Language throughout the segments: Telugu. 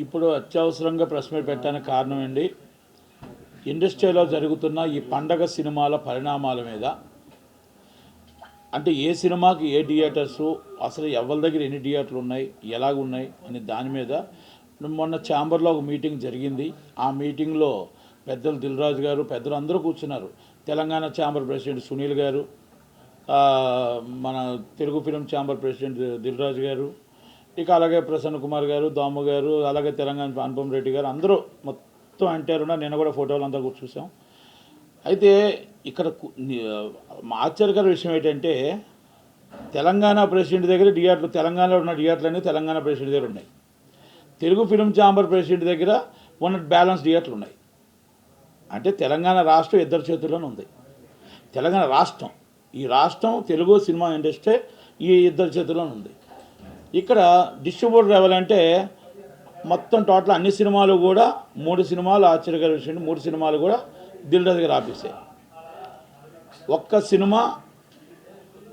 ఇప్పుడు అత్యవసరంగా ప్రెస్ మీట్ పెట్టడానికి కారణం అండి, ఇండస్ట్రీలో జరుగుతున్న ఈ పండగ సినిమాల పరిణామాల మీద. అంటే ఏ సినిమాకి ఏ థియేటర్స్, అసలు ఎవరి దగ్గర ఎన్ని థియేటర్లు ఉన్నాయి, ఎలాగున్నాయి అని దాని మీద మొన్న ఛాంబర్లో ఒక మీటింగ్ జరిగింది. ఆ మీటింగ్లో పెద్దలు దిల్రాజు గారు, పెద్దలు అందరూ కూర్చున్నారు. తెలంగాణ ఛాంబర్ ప్రెసిడెంట్ సునీల్ గారు, మన Telugu film chamber president Dil Raju గారు, ఇక అలాగే ప్రసన్న కుమార్ గారు, దాము గారు, అలాగే తెలంగాణ అనుపమ్ రెడ్డి గారు, అందరూ మొత్తం అంటారు. నేను కూడా ఫోటోలు అంతా కూడా చూసాం. అయితే ఇక్కడ ఆశ్చర్యకర విషయం ఏంటంటే, తెలంగాణ ప్రెసిడెంట్ దగ్గర థియేటర్లు, తెలంగాణలో ఉన్న థియేటర్లు అన్నీ తెలంగాణ ప్రెసిడెంట్ దగ్గర ఉన్నాయి. తెలుగు ఫిలిం ఛాంబర్ ప్రెసిడెంట్ దగ్గర ఉన్న బ్యాలెన్స్ థియేటర్లు ఉన్నాయి. అంటే తెలంగాణ రాష్ట్రం ఇద్దరి చేతుల్లోనే ఉంది. తెలంగాణ రాష్ట్రం, ఈ రాష్ట్రం తెలుగు సినిమా ఇండస్ట్రీ ఈ ఇద్దరి చేతుల్లోనే ఉంది. ఇక్కడ డిస్ట్రిబ్యూటర్ ఎవరంటే మొత్తం టోటల్ అన్ని సినిమాలు కూడా 3 సినిమాలు ఆశ్చర్యకర విషయం, 3 సినిమాలు కూడా దిల్రాజు గారు ఆపేసాయి. ఒక్క సినిమా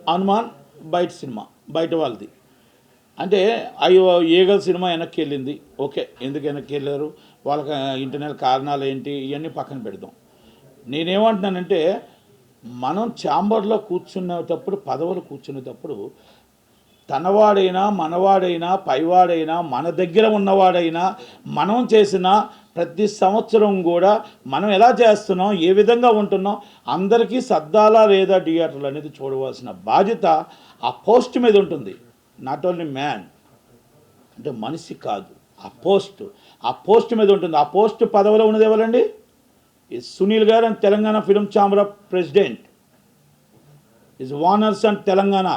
హనుమాన్ బయట సినిమా, బయట వాళ్ళది. అంటే అయ్యో ఈగల్ సినిమా వెనక్కి వెళ్ళింది. ఓకే, ఎందుకు వెనక్కి వెళ్ళారు, వాళ్ళకి ఇంటర్నల్ కారణాలు ఏంటి, ఇవన్నీ పక్కన పెడదాం. నేనేమంటున్నానంటే, మనం ఛాంబర్లో కూర్చునేటప్పుడు, పదవులు కూర్చునేటప్పుడు, తనవాడైనా మనవాడైనా పైవాడైనా మన దగ్గర ఉన్నవాడైనా మనం చేసిన ప్రతి సంవత్సరం కూడా మనం ఎలా చేస్తున్నాం, ఏ విధంగా ఉంటున్నాం, అందరికీ సర్దాలా లేదా థియేటర్లు అనేది చూడవలసిన బాధ్యత ఆ పోస్ట్ మీద ఉంటుంది. నాట్ ఓన్లీ మ్యాన్, అంటే మనిషి కాదు, ఆ పోస్ట్ మీద ఉంటుంది. ఆ పోస్ట్ పదవిలో ఉన్నది ఎవరండి? సునీల్ గారు and Telangana film chamber of president is owners and Telangana.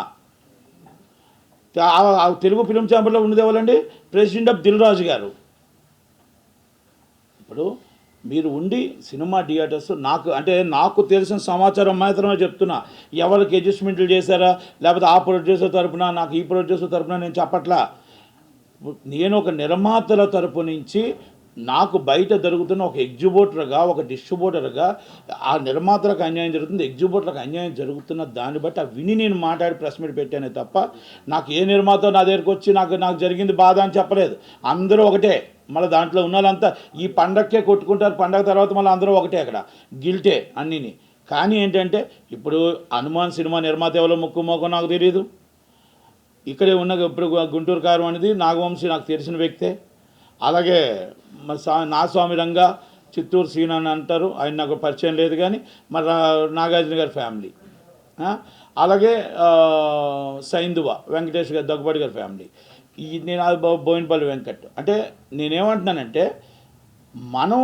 Telugu film ఛాంబర్లో ఉన్నది ఎవరండి? ప్రెసిడెంట్ ఆఫ్ దిల్రాజు గారు. ఇప్పుడు మీరు ఉండి సినిమా థియేటర్స్, నాకు తెలిసిన సమాచారం మాత్రమే చెప్తున్నా. ఎవరికి అడ్జస్ట్మెంట్లు చేశారా, లేకపోతే ఆ ప్రొడ్యూసర్ తరపున, నాకు ఈ ప్రొడ్యూసర్ తరపున నేను చెప్పట్లా. నేను ఒక నిర్మాతల తరపు నుంచి నాకు బయట జరుగుతున్న ఒక ఎగ్జిబ్యూటర్గా, ఒక డిస్ట్రిబ్యూటర్గా ఆ నిర్మాతలకు అన్యాయం జరుగుతుంది, ఎగ్జిబ్యూటర్లకు అన్యాయం జరుగుతున్న దాన్ని బట్టి ఆ విని నేను మాట్లాడి ప్రెస్ మీట్ పెట్టానే తప్ప, నాకు ఏ నిర్మాత నా దగ్గరికి వచ్చి నాకు జరిగింది బాధ అని చెప్పలేదు. అందరూ ఒకటే. మళ్ళీ దాంట్లో ఉన్న వాళ్ళంతా ఈ పండగకే కొట్టుకుంటారు, పండగ తర్వాత మళ్ళీ అందరూ ఒకటే, అక్కడ గిల్టే అన్నీని. కానీ ఏంటంటే, ఇప్పుడు హనుమాన్ సినిమా నిర్మాత ఎవరో ముక్కు నాకు తెలియదు. ఇక్కడే ఉన్న ఇప్పుడు గుంటూరు కారం అనేది నాగవంశీ నాకు తెలిసిన వ్యక్తే. అలాగే నా స్వామి రంగా చిత్తూరు సీన్ అని అంటారు, ఆయన నాకు పరిచయం లేదు, కానీ మరి నాగార్జున గారి ఫ్యామిలీ. అలాగే సైందువ వెంకటేష్ గారి, దగ్గుబాటి గారి ఫ్యామిలీ. నేను బోయినపల్లి వెంకట్. అంటే నేనేమంటున్నానంటే, మనం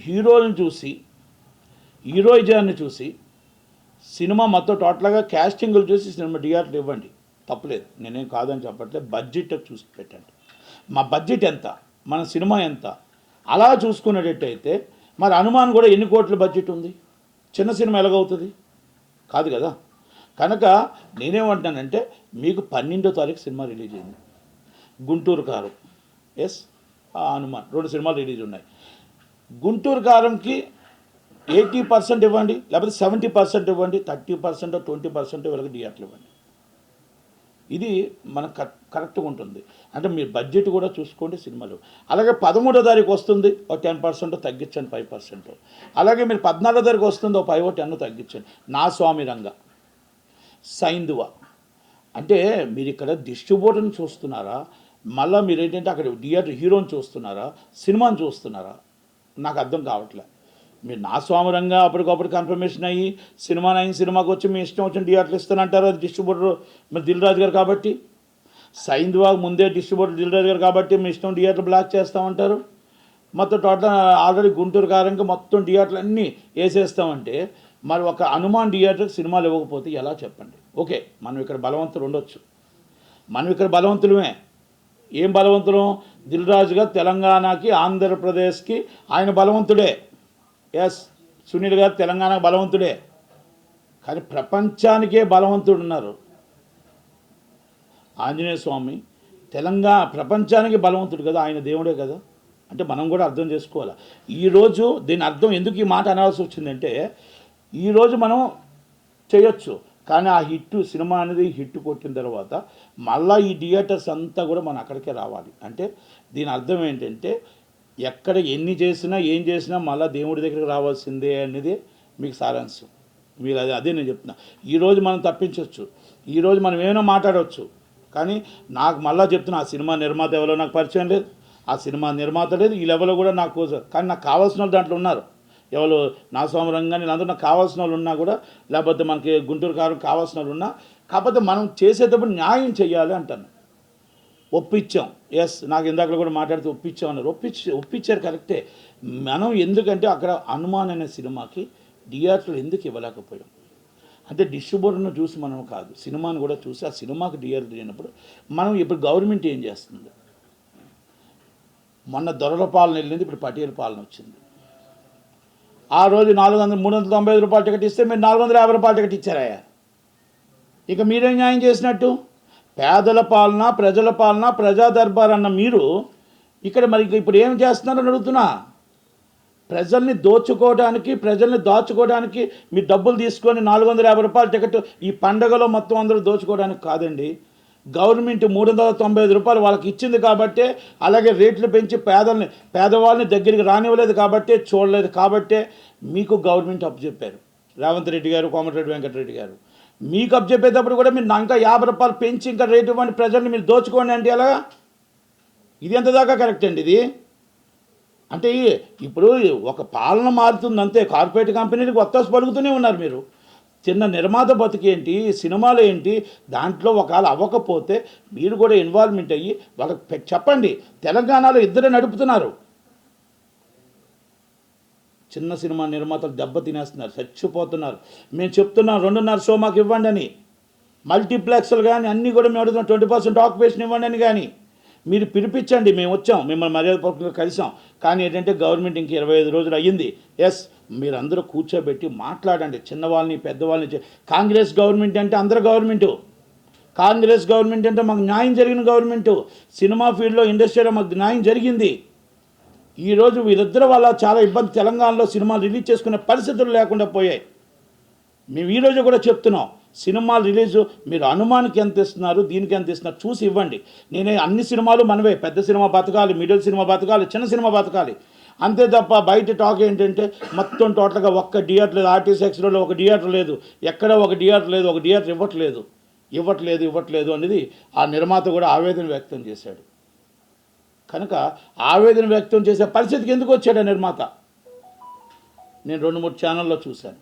హీరోలను చూసి, హీరోయిజాన్ని చూసి, సినిమా మొత్తం టోటల్గా క్యాస్టింగ్లు చూసి సినిమా థియేటర్లు ఇవ్వండి, తప్పలేదు, నేనేం కాదని చెప్పట్లేదు. బడ్జెట్ చూసి పెట్టండి. మా బడ్జెట్ ఎంత, మన సినిమా ఎంత, అలా చూసుకునేటట్టయితే మరి హనుమాన్ కూడా ఎన్ని కోట్ల బడ్జెట్ ఉంది, చిన్న సినిమా ఎలాగవుతుంది? కాదు కదా. కనుక నేనేమంటానంటే, మీకు 12వ తారీఖు సినిమా రిలీజ్ అయింది, గుంటూరు కారం, హనుమాన్, 2 సినిమాలు రిలీజ్ ఉన్నాయి. గుంటూరు కారంకి 80% ఇవ్వండి, లేకపోతే 70% ఇవ్వండి, 30% 20% వరకు థియేటర్లు ఇవ్వండి. ఇది మనకు కరెక్ట్గా ఉంటుంది. అంటే మీరు బడ్జెట్ కూడా చూసుకోండి సినిమాలు. అలాగే 13వ తారీఖు వస్తుంది, ఒక 10% తగ్గించండి, 5%. అలాగే మీరు 14వ తారీఖు వస్తుంది, ఒక 5-10 తగ్గించండి. నా స్వామి రంగ, సైందువ. అంటే మీరు ఇక్కడ డిస్ట్రిబ్యూటర్ని చూస్తున్నారా, మళ్ళీ మీరు ఏంటంటే అక్కడ థియేటర్ హీరోని చూస్తున్నారా, సినిమాని చూస్తున్నారా? నాకు అర్థం కావట్లే. మీరు నా స్వామరంగా అప్పటికప్పుడు కన్ఫర్మేషన్ అయ్యి సినిమాకి వచ్చి మీ ఇష్టం వచ్చిన థియేటర్లు ఇస్తానంటారు, అది డిస్ట్రిబ్యూటర్ మరి దిల్రాజు గారు కాబట్టి. సైందువా ముందే డిస్ట్రిబ్యూటర్ దిల్రాజు గారు కాబట్టి మీ ఇష్టం థియేటర్లు బ్లాక్ చేస్తామంటారు. మొత్తం టోటల్ ఆల్రెడీ గుంటూరు కారంగా మొత్తం థియేటర్లు అన్నీ వేసేస్తామంటే, మరి ఒక హనుమాన్ థియేటర్కి సినిమాలు ఇవ్వకపోతే ఎలా చెప్పండి? ఓకే, మనం ఇక్కడ బలవంతులు ఉండొచ్చు, మనం ఇక్కడ బలవంతులమే. ఏం బలవంతులం? దిల్రాజుగా తెలంగాణకి, ఆంధ్రప్రదేశ్కి ఆయన బలవంతుడే. సునీల్ గారు తెలంగాణ బలవంతుడే, కానీ ప్రపంచానికే బలవంతుడు ఉన్నారు. ఆంజనేయ స్వామి ప్రపంచానికి బలవంతుడు కదా, ఆయన దేవుడే కదా. అంటే మనం కూడా అర్థం చేసుకోవాలి. ఈరోజు దీని అర్థం ఎందుకు ఈ మాట అనాల్సి వచ్చిందంటే, ఈరోజు మనం చేయొచ్చు, కానీ ఆ హిట్ సినిమా అనేది హిట్ కొట్టిన తర్వాత మళ్ళీ ఈ థియేటర్స్ అంతా కూడా మనం అక్కడికే రావాలి. అంటే దీని అర్థం ఏంటంటే ఎక్కడ ఎన్ని చేసినా ఏం చేసినా మళ్ళీ దేవుడి దగ్గరికి రావాల్సిందే అనేది మీకు సారాంశం. మీరు అదే నేను చెప్తున్నా. ఈరోజు మనం తప్పించవచ్చు, ఈరోజు మనం ఏమైనా మాట్లాడవచ్చు, కానీ నాకు మళ్ళీ చెప్తున్నా, ఆ సినిమా నిర్మాత ఎవరో నాకు పరిచయం లేదు, ఆ సినిమా నిర్మాత లేదు, ఈ లెవెల్లో కూడా నాకు, కానీ నాకు కావాల్సిన వాళ్ళు దాంట్లో ఉన్నారు. ఎవరు నా సోమరంగా నేను అందరూ నాకు కావాల్సిన వాళ్ళు ఉన్నా కూడా, లేకపోతే మనకి గుంటూరు కారం కావాల్సిన వాళ్ళు ఉన్నా, కాకపోతే మనం చేసేటప్పుడు న్యాయం చేయాలి అంటాను. ఒప్పించాం, ఎస్, నాకు ఇందాక కూడా మాట్లాడితే ఒప్పించాం అన్నారు, ఒప్పించారు కరెక్టే. మనం ఎందుకంటే అక్కడ హనుమాన్ అనే సినిమాకి థియేటర్లు ఎందుకు ఇవ్వలేకపోయాం అంటే డిస్ట్రిబ్యూటర్ను చూసి మనం కాదు, సినిమాను కూడా చూసి ఆ సినిమాకి థియేటర్ అయినప్పుడు మనం ఇప్పుడు గవర్నమెంట్ ఏం చేస్తుంది, మొన్న దొరల పాలన వెళ్ళింది, ఇప్పుడు పటేల్ పాలన వచ్చింది. ఆ రోజు 395 రూపాయల టికెట్ ఇస్తే మీరు 450 రూపాయల టికెట్ ఇచ్చారయ్యా. ఇక మీరేం న్యాయం చేసినట్టు? పేదల పాలన, ప్రజల పాలన, ప్రజా దర్బార్ అన్న మీరు ఇక్కడ మరి ఇప్పుడు ఏం చేస్తున్నారని అడుగుతున్నా. ప్రజల్ని దోచుకోవడానికి, ప్రజల్ని దాచుకోవడానికి మీ డబ్బులు తీసుకొని 450 రూపాయల టికెట్ ఈ పండగలో మొత్తం అందరూ దోచుకోవడానికి కాదండి. గవర్నమెంట్ 395 రూపాయలు వాళ్ళకి ఇచ్చింది కాబట్టే, అలాగే రేట్లు పెంచి పేదవాళ్ళని దగ్గరికి రానివ్వలేదు కాబట్టే, చూడలేదు కాబట్టే మీకు గవర్నమెంట్ అప్పచెప్పారు. రేవంత్ రెడ్డి గారు, కోమటిరెడ్డి వెంకటరెడ్డి గారు మీకు అప్పచెప్పేటప్పుడు కూడా మీరు ఇంకా 50 రూపాయలు పెంచి ఇంకా రేటు ఇవ్వండి, ప్రజల్ని మీరు దోచుకోండి అంటే ఎలాగా? ఇది ఎంత దాకా కరెక్ట్ అండి ఇది? అంటే ఇప్పుడు ఒక పాలన మారుతుంది అంతే. కార్పొరేట్ కంపెనీలకు ఒత్తాసు పలుకుతూనే ఉన్నారు మీరు. చిన్న నిర్మాత బతికేంటి, సినిమాలు ఏంటి, దాంట్లో ఒకవేళ అవ్వకపోతే మీరు కూడా ఇన్వాల్వ్మెంట్ అయ్యి వాళ్ళకి చెప్పండి. తెలంగాణలో ఇద్దరే నడుపుతున్నారు. చిన్న సినిమా నిర్మాతలు దెబ్బ తినేస్తున్నారు, చచ్చిపోతున్నారు. మేము చెప్తున్నాం 2.5 షో మాకు ఇవ్వండి అని. మల్టీప్లెక్స్లు కానీ అన్నీ కూడా మేము అడుగుతున్నాం 20% ఆక్యుపేషన్ ఇవ్వండి అని. కానీ మీరు పిలిపించండి, మేము వచ్చాం, మిమ్మల్ని మర్యాదపూర్వకంగా కలిసాం. కానీ ఏంటంటే గవర్నమెంట్ ఇంక 25 రోజులు అయ్యింది. ఎస్, మీరందరూ కూర్చోబెట్టి మాట్లాడండి, చిన్నవాళ్ళని పెద్దవాళ్ళని. కాంగ్రెస్ గవర్నమెంట్ అంటే అందరు గవర్నమెంటు, కాంగ్రెస్ గవర్నమెంట్ అంటే మాకు న్యాయం జరిగిన గవర్నమెంటు. సినిమా ఫీల్డ్లో, ఇండస్ట్రీలో మాకు న్యాయం జరిగింది. ఈరోజు వీళ్ళిద్దరు వల్ల చాలా ఇబ్బంది, తెలంగాణలో సినిమాలు రిలీజ్ చేసుకునే పరిస్థితులు లేకుండా పోయాయి. మేము ఈరోజు కూడా చెప్తున్నాం, సినిమాలు రిలీజు మీరు హనుమాన్కి ఎంత ఇస్తున్నారు, దీనికి ఎంత ఇస్తున్నారు చూసి ఇవ్వండి. నేనే అన్ని సినిమాలు మనవే, పెద్ద సినిమా బతకాలి, మిడిల్ సినిమా బతకాలి, చిన్న సినిమా బతకాలి, అంతే తప్ప బయట టాక్ ఏంటంటే మొత్తం టోటల్గా ఒక్క థియేటర్ లేదు, ఆర్టీసీ ఎక్స్ప్రెస్లో ఒక థియేటర్ లేదు, ఎక్కడ ఒక థియేటర్ లేదు, ఒక థియేటర్ ఇవ్వట్లేదు అనేది ఆ నిర్మాత కూడా ఆవేదన వ్యక్తం చేశాడు. కనుక ఆవేదన వ్యక్తం చేసే పరిస్థితికి ఎందుకు వచ్చాడు ఆ నిర్మాత? నేను 2-3 ఛానల్లో చూశాను.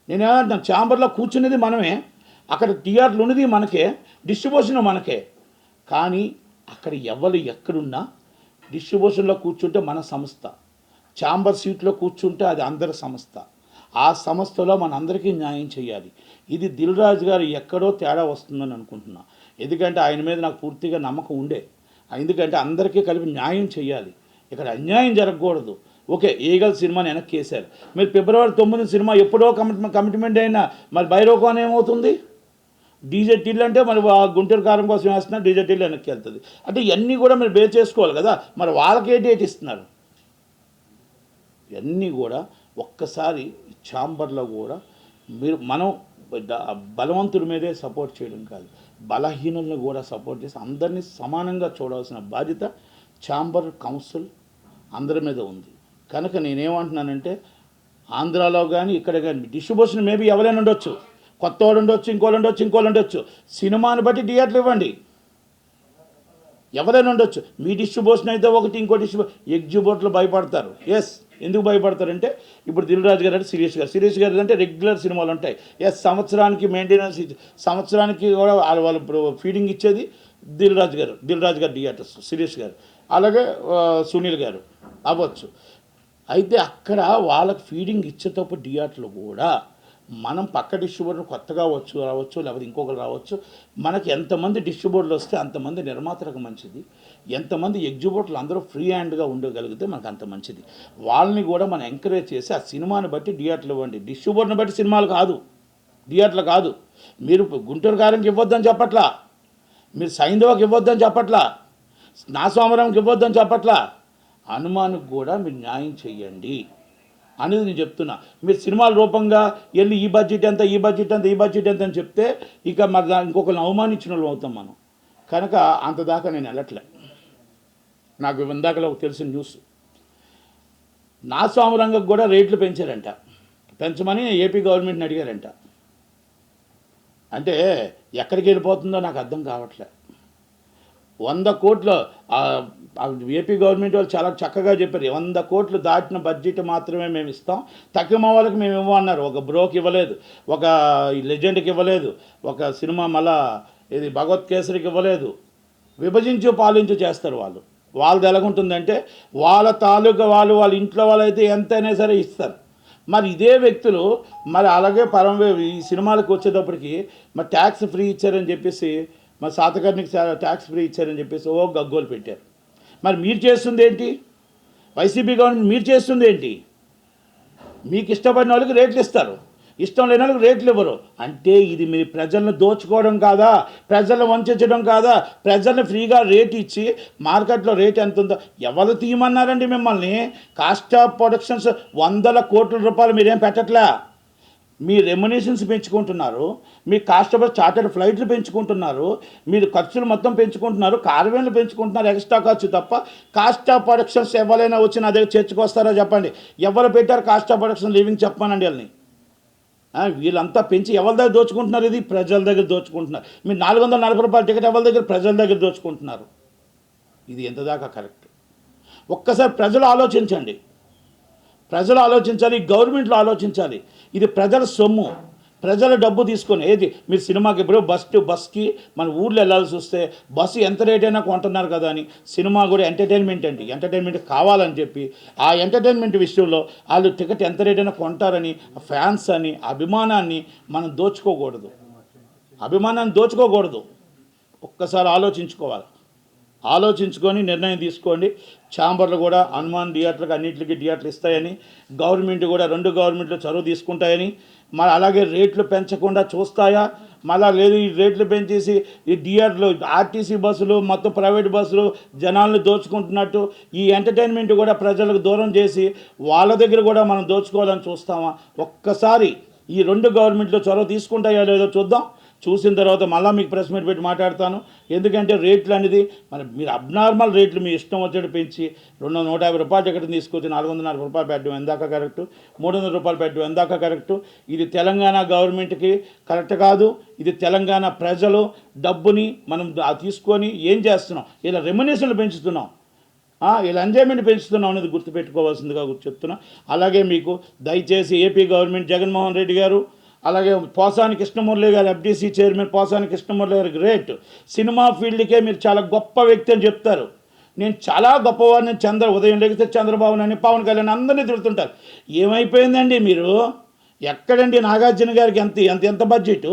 నేనేమంటున్నాను, ఛాంబర్లో కూర్చునేది మనమే, అక్కడ థియేటర్లు ఉన్నది మనకే, డిస్ట్రిబ్యూషన్ మనకే. కానీ అక్కడ ఎవరు ఎక్కడున్నా డిస్ట్రిబ్యూషన్లో కూర్చుంటే మన సంస్థ, ఛాంబర్ సీట్లో కూర్చుంటే అది అందరి సంస్థ. ఆ సంస్థలో మన అందరికీ న్యాయం చేయాలి. ఇది దిల్ రాజు గారు ఎక్కడో తేడా వస్తుందని అనుకుంటున్నా. ఎందుకంటే ఆయన మీద నాకు పూర్తిగా నమ్మకం ఉండే. ఎందుకంటే అందరికీ కలిపి న్యాయం చేయాలి, ఇక్కడ అన్యాయం జరగకూడదు. ఓకే, ఈగల్ సినిమాని వెనక్కి వేశారు. మీరు ఫిబ్రవరి 9 సినిమా ఎప్పుడో కమిట్మెంట్ అయినా మరి బైరోకాన్ ఏమవుతుంది? డీజే టిల్ అంటే మరి గుంటూరు కారం కోసం వేస్తున్నారు, డీజే టిల్ వెనక్కి వెళ్తుంది. అంటే ఇవన్నీ కూడా మీరు బేర్ చేసుకోవాలి కదా. మరి వాళ్ళకి ఏ డేట్ ఇస్తున్నారు? ఇవన్నీ కూడా ఒక్కసారి ఛాంబర్లో కూడా మనం బలవంతుడి మీదే సపోర్ట్ చేయడం కాదు, బలహీనులను కూడా సపోర్ట్ చేసి అందరినీ సమానంగా చూడాల్సిన బాధ్యత ఛాంబర్ కౌన్సిల్ అందరి మీద ఉంది. కనుక నేనేమంటున్నానంటే ఆంధ్రాలో కానీ ఇక్కడ కానీ డిస్ట్రిబ్యూషన్ మేబీ ఎవరైనా ఉండొచ్చు, కొత్తవాడు ఉండొచ్చు, ఇంకోళ్ళు ఉండొచ్చు. సినిమాని బట్టి థియేటర్లు ఇవ్వండి, ఎవరైనా ఉండొచ్చు. మీ డిస్ట్రిబ్యూషన్ అయితే ఒకటి, ఇంకో ఎగ్జిబ్యూటర్లు భయపడతారు. ఎస్, ఎందుకు భయపడతారంటే ఇప్పుడు దిల్ రాజు గారు అంటే శిరీష్ గారు అంటే రెగ్యులర్ సినిమాలు ఉంటాయి. ఎస్, సంవత్సరానికి మెయింటెనెన్స్, సంవత్సరానికి కూడా వాళ్ళు ఫీడింగ్ ఇచ్చేది దిల్ రాజు గారు థియేటర్స్, శిరీష్ గారు, అలాగే సునీల్ గారు అవ్వచ్చు. అయితే అక్కడ వాళ్ళకి ఫీడింగ్ ఇచ్చేటప్పుడు థియేటర్లు కూడా మనం పక్క డిస్ట్రిబ్యూటర్ కొత్తగా రావచ్చు, లేకపోతే ఇంకొకరు రావచ్చు. మనకి ఎంతమంది డిస్ట్రిబ్యూటర్లు వస్తే అంతమంది నిర్మాతలకు మంచిది, ఎంతమంది ఎగ్జిబ్యూటర్లు అందరూ ఫ్రీ హ్యాండ్గా ఉండగలిగితే మనకు అంత మంచిది. వాళ్ళని కూడా మనం ఎంకరేజ్ చేసి ఆ సినిమాని బట్టి థియేటర్లు ఇవ్వండి, డిస్ట్రిబ్యూటర్ని బట్టి సినిమాలు కాదు, థియేటర్లు కాదు. మీరు గుంటూరు కారంకి ఇవ్వద్దని చెప్పట్లా, మీరు సైంధవకి ఇవ్వద్దని చెప్పట్లా, నా సోమరంకి ఇవ్వద్దని చెప్పట్లా, హనుమాన్కి కూడా మీరు న్యాయం చెయ్యండి అనేది నేను చెప్తున్నా. మీరు సినిమాల రూపంగా వెళ్ళి ఈ బడ్జెట్ ఎంత అని చెప్తే ఇక మరి ఇంకొకరిని అవమానించిన వాళ్ళు అవుతాం మనం. కనుక అంత దాకా నేను వెళ్ళట్లే. నాకు ఇందాకలో తెలిసిన న్యూస్. నా సామరంగకు కూడా రేట్లు పెంచారంట, పెంచమని ఏపీ గవర్నమెంట్ని అడిగారంట. అంటే ఎక్కడికి వెళ్ళిపోతుందో నాకు అర్థం కావట్లే. 100 కోట్లు ఏపీ గవర్నమెంట్ వాళ్ళు చాలా చక్కగా చెప్పారు. 100 కోట్లు దాటిన బడ్జెట్ మాత్రమే మేము ఇస్తాం, తక్కువ వాళ్ళకి మేము ఇవ్వమన్నారు. ఒక బ్రోకి ఇవ్వలేదు, ఒక లెజెండ్కి ఇవ్వలేదు, ఒక సినిమా మళ్ళా ఇది భగవత్ కేసరికి ఇవ్వలేదు. విభజించు పాలించు చేస్తారు వాళ్ళు. వాళ్ళది ఎలాగుంటుందంటే వాళ్ళ తాలూకా వాళ్ళ ఇంట్లో వాళ్ళైతే ఎంతైనా సరే ఇస్తారు. మరి ఇదే వ్యక్తులు మరి అలాగే ఈ సినిమాలకు వచ్చేటప్పటికి మరి ట్యాక్స్ ఫ్రీ ఇచ్చారని చెప్పేసి, మరి శాతకర్ణికి ట్యాక్స్ ఫ్రీ ఇచ్చారని చెప్పేసి గగ్గోలు పెట్టారు. మరి మీరు చేస్తుంది ఏంటి? వైసీపీ గవర్నమెంట్ మీరు చేస్తుంది ఏంటి? మీకు ఇష్టపడిన వాళ్ళకి రేట్లు ఇస్తారు, ఇష్టం లేని వాళ్ళకి రేట్లు ఇవ్వరు. అంటే ఇది మీరు ప్రజలను దోచుకోవడం కాదా? ప్రజలను వంచడం కాదా? ప్రజలను ఫ్రీగా రేట్ ఇచ్చి మార్కెట్లో రేట్ ఎంత ఉందో ఎవరు తీయమన్నారండి మిమ్మల్ని? కాస్ట్ ఆఫ్ ప్రొడక్షన్స్ 100 కోట్ల రూపాయలు మీరేం పెట్టట్లే. మీ రెమ్యునేషన్స్ పెంచుకుంటున్నారు, మీ కాస్ట్ ఆఫ్ చార్టర్డ్ ఫ్లైట్లు పెంచుకుంటున్నారు, మీరు ఖర్చులు మొత్తం పెంచుకుంటున్నారు, కార్వేన్లు పెంచుకుంటున్నారు, ఎక్స్ట్రా ఖర్చు తప్ప కాస్ట్ ఆఫ్ ప్రొడక్షన్స్ ఎవరైనా వచ్చి నా దగ్గర చర్చకొస్తారో చెప్పండి. ఎవరు పెట్టారు కాస్ట్ ఆఫ్ ప్రొడక్షన్ లివింగ్ చెప్పమనండి వాళ్ళని. వీళ్ళంతా పెంచి ఎవరి దగ్గర దోచుకుంటున్నారు? ఇది ప్రజల దగ్గర దోచుకుంటున్నారు. మీరు 440 రూపాయల టికెట్ ఎవరి దగ్గర? ప్రజల దగ్గర దోచుకుంటున్నారు. ఇది ఎంత దాకా కరెక్ట్? ఒక్కసారి ప్రజలు ఆలోచించండి, ప్రజలు ఆలోచించాలి, గవర్నమెంట్లో ఆలోచించాలి. ఇది ప్రజల సొమ్ము, ప్రజల డబ్బు తీసుకొని ఏది మీరు సినిమాకి ఇప్పుడు బస్కి మన ఊర్లో వెళ్ళాల్సి వస్తే బస్సు ఎంత రేట్ అయినా కొంటున్నారు కదా అని, సినిమా కూడా ఎంటర్టైన్మెంట్ అండి, ఎంటర్టైన్మెంట్ కావాలని చెప్పి ఆ ఎంటర్టైన్మెంట్ విషయంలో వాళ్ళు టికెట్ ఎంత రేట్ అయినా కొంటారని ఫ్యాన్స్ అని అభిమానాన్ని మనం దోచుకోకూడదు, అభిమానాన్ని దోచుకోకూడదు. ఒక్కసారి ఆలోచించుకోవాలి, ఆలోచించుకొని నిర్ణయం తీసుకోండి. ఛాంబర్లు కూడా హనుమాన్ థియేటర్కి అన్నింటికి థియేటర్లు ఇస్తాయని, గవర్నమెంట్ కూడా 2 గవర్నమెంట్లు చొరవ తీసుకుంటాయని, మరి అలాగే రేట్లు పెంచకుండా చూస్తాయా? మళ్ళా లేదు ఈ రేట్లు పెంచేసి ఈ థియేటర్లు ఆర్టీసీ బస్సులు మొత్తం ప్రైవేట్ బస్సులు జనాలను దోచుకుంటున్నట్టు ఈ ఎంటర్టైన్మెంట్ కూడా ప్రజలకు దూరం చేసి వాళ్ళ దగ్గర కూడా మనం దోచుకోవాలని చూస్తామా? ఒక్కసారి ఈ 2 గవర్నమెంట్లు చొరవ తీసుకుంటాయో లేదో చూద్దాం. చూసిన తర్వాత మళ్ళీ మీకు ప్రెస్ మీట్ పెట్టి మాట్లాడతాను. ఎందుకంటే రేట్లు అనేది మరి మీరు అబ్నార్మల్ రేట్లు మీ ఇష్టం వచ్చేట్టు పెంచి 150 రూపాయల టికెట్ తీసుకొచ్చి 440 రూపాయలు పెట్టడం ఎందాక కరెక్టు, 300 రూపాయలు పెట్టడం ఎందాక కరెక్టు? ఇది తెలంగాణ గవర్నమెంట్కి కరెక్ట్ కాదు. ఇది తెలంగాణ ప్రజలు డబ్బుని మనం తీసుకొని ఏం చేస్తున్నాం? ఇలా రెమ్యునేషన్లు పెంచుతున్నాం, ఇలా ఎంజాయ్మెంట్ పెంచుతున్నాం అనేది గుర్తుపెట్టుకోవాల్సిందిగా చెప్తున్నా. అలాగే మీకు దయచేసి ఏపీ గవర్నమెంట్ జగన్మోహన్ రెడ్డి గారు, అలాగే పోసాని కృష్ణమురళి గారు ఎఫ్డీసీ చైర్మన్ పోసాని కృష్ణమురళి గారు గ్రేట్. సినిమా ఫీల్డ్కే మీరు చాలా గొప్ప వ్యక్తి అని చెప్తారు. నేను చాలా గొప్పవాడిని, ఉదయం లేకపోతే చంద్రబాబు నాయుడు, పవన్ కళ్యాణ్ అందరినీ తిడుతుంటారు. ఏమైపోయిందండి మీరు? ఎక్కడండి నాగార్జున గారికి ఎంత బడ్జెట్?